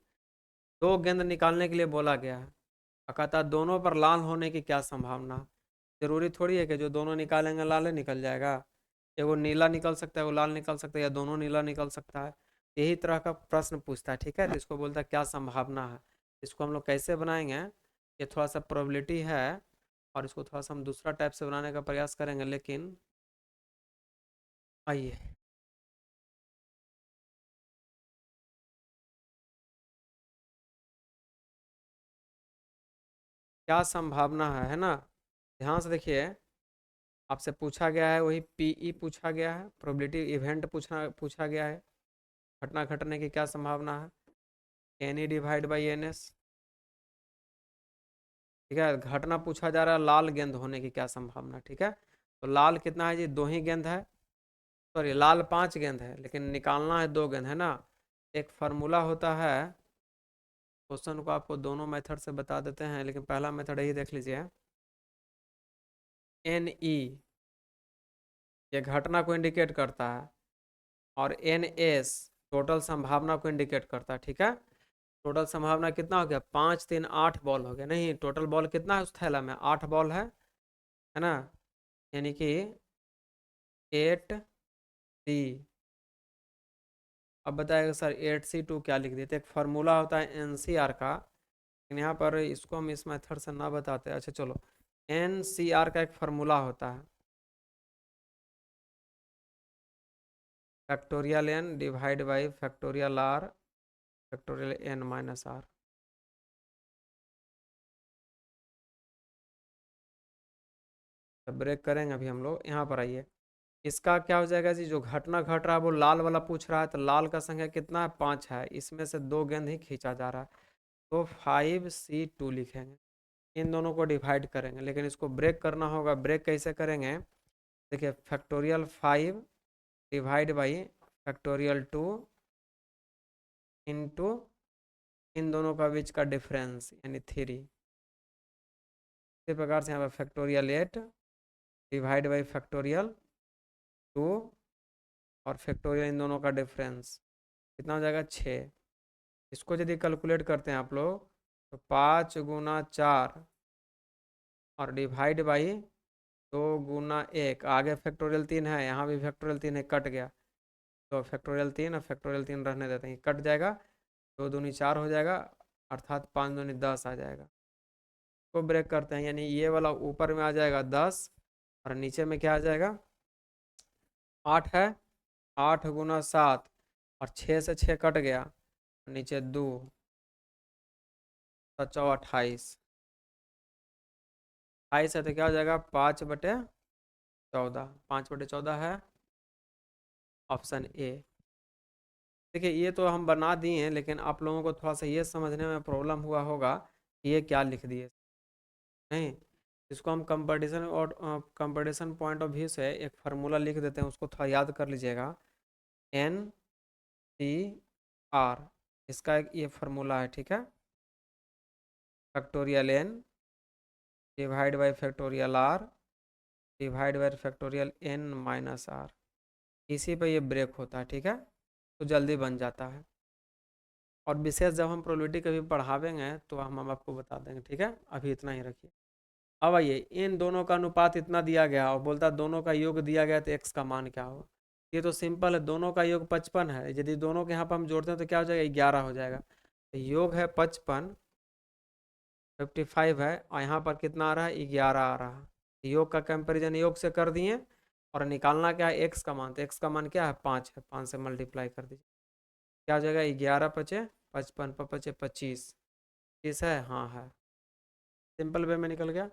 2 गेंद निकालने के लिए बोला गया है और कहता है दोनों पर लाल होने की क्या संभावना है। जरूरी थोड़ी है कि जो दोनों निकालेंगे लाल ही निकल जाएगा। एगो नीला निकल सकता है, वो लाल निकल सकता है, या दोनों नीला निकल सकता है। यही तरह का प्रश्न पूछता है, ठीक है। तो इसको बोलता है क्या संभावना है। इसको हम लोग कैसे बनाएंगे, ये थोड़ा सा प्रोबेबिलिटी है, और इसको थोड़ा सा हम दूसरा टाइप से बनाने का प्रयास करेंगे, लेकिन आइए। क्या संभावना है ना। ध्यान से देखिए, आपसे पूछा गया है वही पीई पूछा गया है, प्रोबेबिलिटी इवेंट पूछा पूछा गया है। घटना घटने की क्या संभावना है, N E divide by N S. ठीक है, घटना पूछा जा रहा है लाल गेंद होने की क्या संभावना, ठीक है। तो लाल कितना है जी, 2 ही गेंद है, सॉरी लाल 5 गेंद है, लेकिन निकालना है 2 गेंद, है ना। एक फार्मूला होता है, क्वेश्चन को आपको दोनों मेथड से बता देते हैं, लेकिन पहला मेथड यही देख लीजिए। एन ई, ये घटना को इंडिकेट करता है, और एन एस टोटल संभावना को इंडिकेट करता है, ठीक है। टोटल संभावना कितना हो गया, 5 3 8 बॉल हो गया, नहीं टोटल बॉल कितना है उस थैला में, 8 बॉल है ना। यानी कि 8C। अब बताएगा सर 8C2 क्या लिख देते, एक फार्मूला होता है NCR का, लेकिन यहाँ पर इसको हम इस मेथड से ना बताते। अच्छा चलो, NCR का एक फार्मूला होता है, factorial N divide by factorial R factorial N minus R. Break करेंगे अभी हम लोग, यहाँ पर आइए। इसका क्या हो जाएगा जी, जो घटना घट रहा है वो लाल वाला पूछ रहा है, तो लाल का संख्या कितना है, 5 है, इसमें से 2 गेंद ही खींचा जा रहा है, तो 5C2 लिखेंगे। इन दोनों को डिवाइड करेंगे, लेकिन इसको ब्रेक करना होगा। ब्रेक कैसे करेंगे, देखिए factorial 5 divide by factorial 2 into इन दोनों का बीच का डिफरेंस यानी 3। इसी प्रकार से यहाँ पर फैक्टोरियल 8 डिवाइड बाई फैक्टोरियल 2 और फैक्टोरियल इन दोनों का डिफरेंस कितना हो जाएगा, 6। इसको यदि कैलकुलेट करते हैं आप लोग, तो 5 × 4 और डिवाइड बाई 2 × 1, आगे फैक्टोरियल 3 है, यहाँ भी फैक्टोरियल 3 है, कट गया, तो फैक्टोरियल 3 और फैक्टोरियल 3 रहने देते हैं, कट जाएगा, 2 दूनी 4 हो जाएगा, अर्थात 5 दूनी 10 आ जाएगा। को ब्रेक करते हैं, यानी ये वाला ऊपर में आ जाएगा 10 और नीचे में क्या आ जाएगा, 8 है, 8 × 7 और 6 से 6 कट गया, नीचे 2 7 28 28 है, तो क्या हो जाएगा 5/14, 5/14 है ऑप्शन ए। देखिए ये तो हम बना दिए हैं, लेकिन आप लोगों को थोड़ा सा ये समझने में प्रॉब्लम हुआ होगा कि ये क्या लिख दिए, नहीं। इसको हम कंपटीशन और कंपटीशन पॉइंट ऑफ व्यू से एक फार्मूला लिख देते हैं, उसको थोड़ा याद कर लीजिएगा। NCR, इसका एक ये फार्मूला है, ठीक है। Factorial N divide by factorial R divide by factorial N minus R। इसी पे ये ब्रेक होता है, ठीक है, तो जल्दी बन जाता है। और विशेष जब हम प्रोबेबिलिटी कभी पढ़ावेंगे तो हम आपको बता देंगे, ठीक है। अभी इतना ही रखिए। अब आइए, इन दोनों का अनुपात इतना दिया गया और बोलता है दोनों का योग दिया गया, तो x का मान क्या होगा। ये तो सिंपल है, दोनों का योग 55 है, यदि दोनों के यहाँ पर हम जोड़ते हैं तो क्या हो जाएगा, 11 हो जाएगा। तो योग है 55, 55 है, और यहाँ पर कितना आ रहा है, 11 आ रहा है। योग का कंपेरिजन योग से कर दिए, और निकालना क्या है, एक्स का मान, तो एक्स का मान क्या है, 5 है, 5 से मल्टीप्लाई कर दीजिए, क्या हो जाएगा, 11×5 = 55, 55 25 है, हाँ है। सिंपल वे में निकल गया।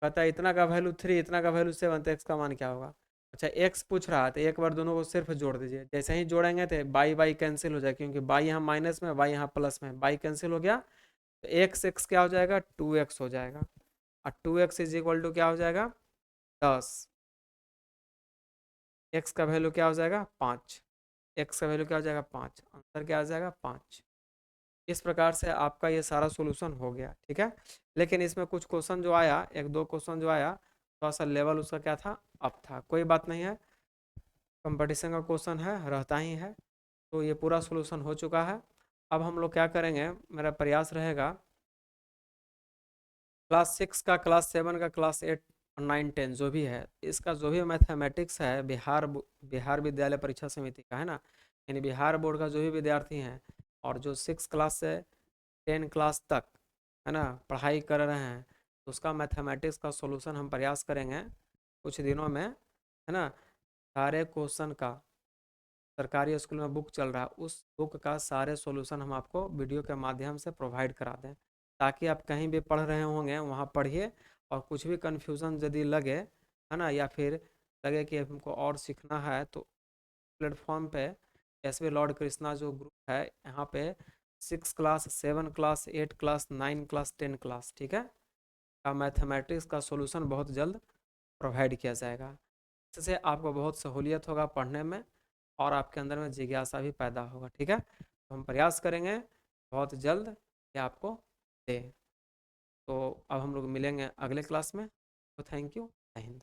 कहता है इतना का वैल्यू 3, इतना का वैल्यू 7, तो एक्स का मान क्या होगा। अच्छा एक्स पूछ रहा है, तो एक बार दोनों को सिर्फ जोड़ दीजिए, जैसे ही जोड़ेंगे तो बाई बाई कैंसिल हो जाए, क्योंकि बाई यहाँ माइनस में, बाई यहाँ प्लस में, बाई कैंसिल हो गया, तो एक्स क्या हो जाएगा, 2x हो जाएगा। और 2x इज इक्वल टू क्या हो जाएगा, 10। एक्स का वैल्यू क्या हो जाएगा, 5। एक्स का वैल्यू क्या हो जाएगा, 5। आंसर क्या आ जाएगा, 5। इस प्रकार से आपका ये सारा सॉल्यूशन हो गया, ठीक है। लेकिन इसमें कुछ क्वेश्चन जो आया, एक दो क्वेश्चन जो आया, थोड़ा सा लेवल उसका क्या था, अप था। कोई बात नहीं है, कंपटीशन का क्वेश्चन है, रहता ही है। तो ये पूरा सॉल्यूशन हो चुका है। अब हम लोग क्या करेंगे, मेरा प्रयास रहेगा क्लास 6 का, क्लास 7 का, क्लास 8 और 9 10 जो भी है, इसका जो भी मैथमेटिक्स है, बिहार विद्यालय परीक्षा समिति का है ना, यानी बिहार बोर्ड का जो भी विद्यार्थी हैं और जो 6 क्लास से 10 क्लास तक है ना पढ़ाई कर रहे हैं, तो उसका मैथमेटिक्स का सॉल्यूशन हम प्रयास करेंगे कुछ दिनों में, है ना। सारे क्वेश्चन का, सरकारी स्कूल में बुक चल रहा है, उस बुक का सारे सॉल्यूशन हम आपको वीडियो के माध्यम से प्रोवाइड करा दें, ताकि आप कहीं भी पढ़ रहे होंगे वहाँ पढ़िए, और कुछ भी कन्फ्यूज़न यदि लगे, है ना, या फिर लगे कि हमको और सीखना है, तो प्लेटफॉर्म पे एस वी लॉर्ड कृष्णा जो ग्रुप है, यहाँ पे 6 class, 7 class, 8 class, 9 class, 10 class, ठीक है, का मैथमेटिक्स का सॉल्यूशन बहुत जल्द प्रोवाइड किया जाएगा। इससे आपको बहुत सहूलियत होगा पढ़ने में, और आपके अंदर में जिज्ञासा भी पैदा होगा, ठीक है। तो हम प्रयास करेंगे बहुत जल्द कि आपको दें। तो अब हम लोग मिलेंगे अगले क्लास में। तो थैंक यू, जय हिंद।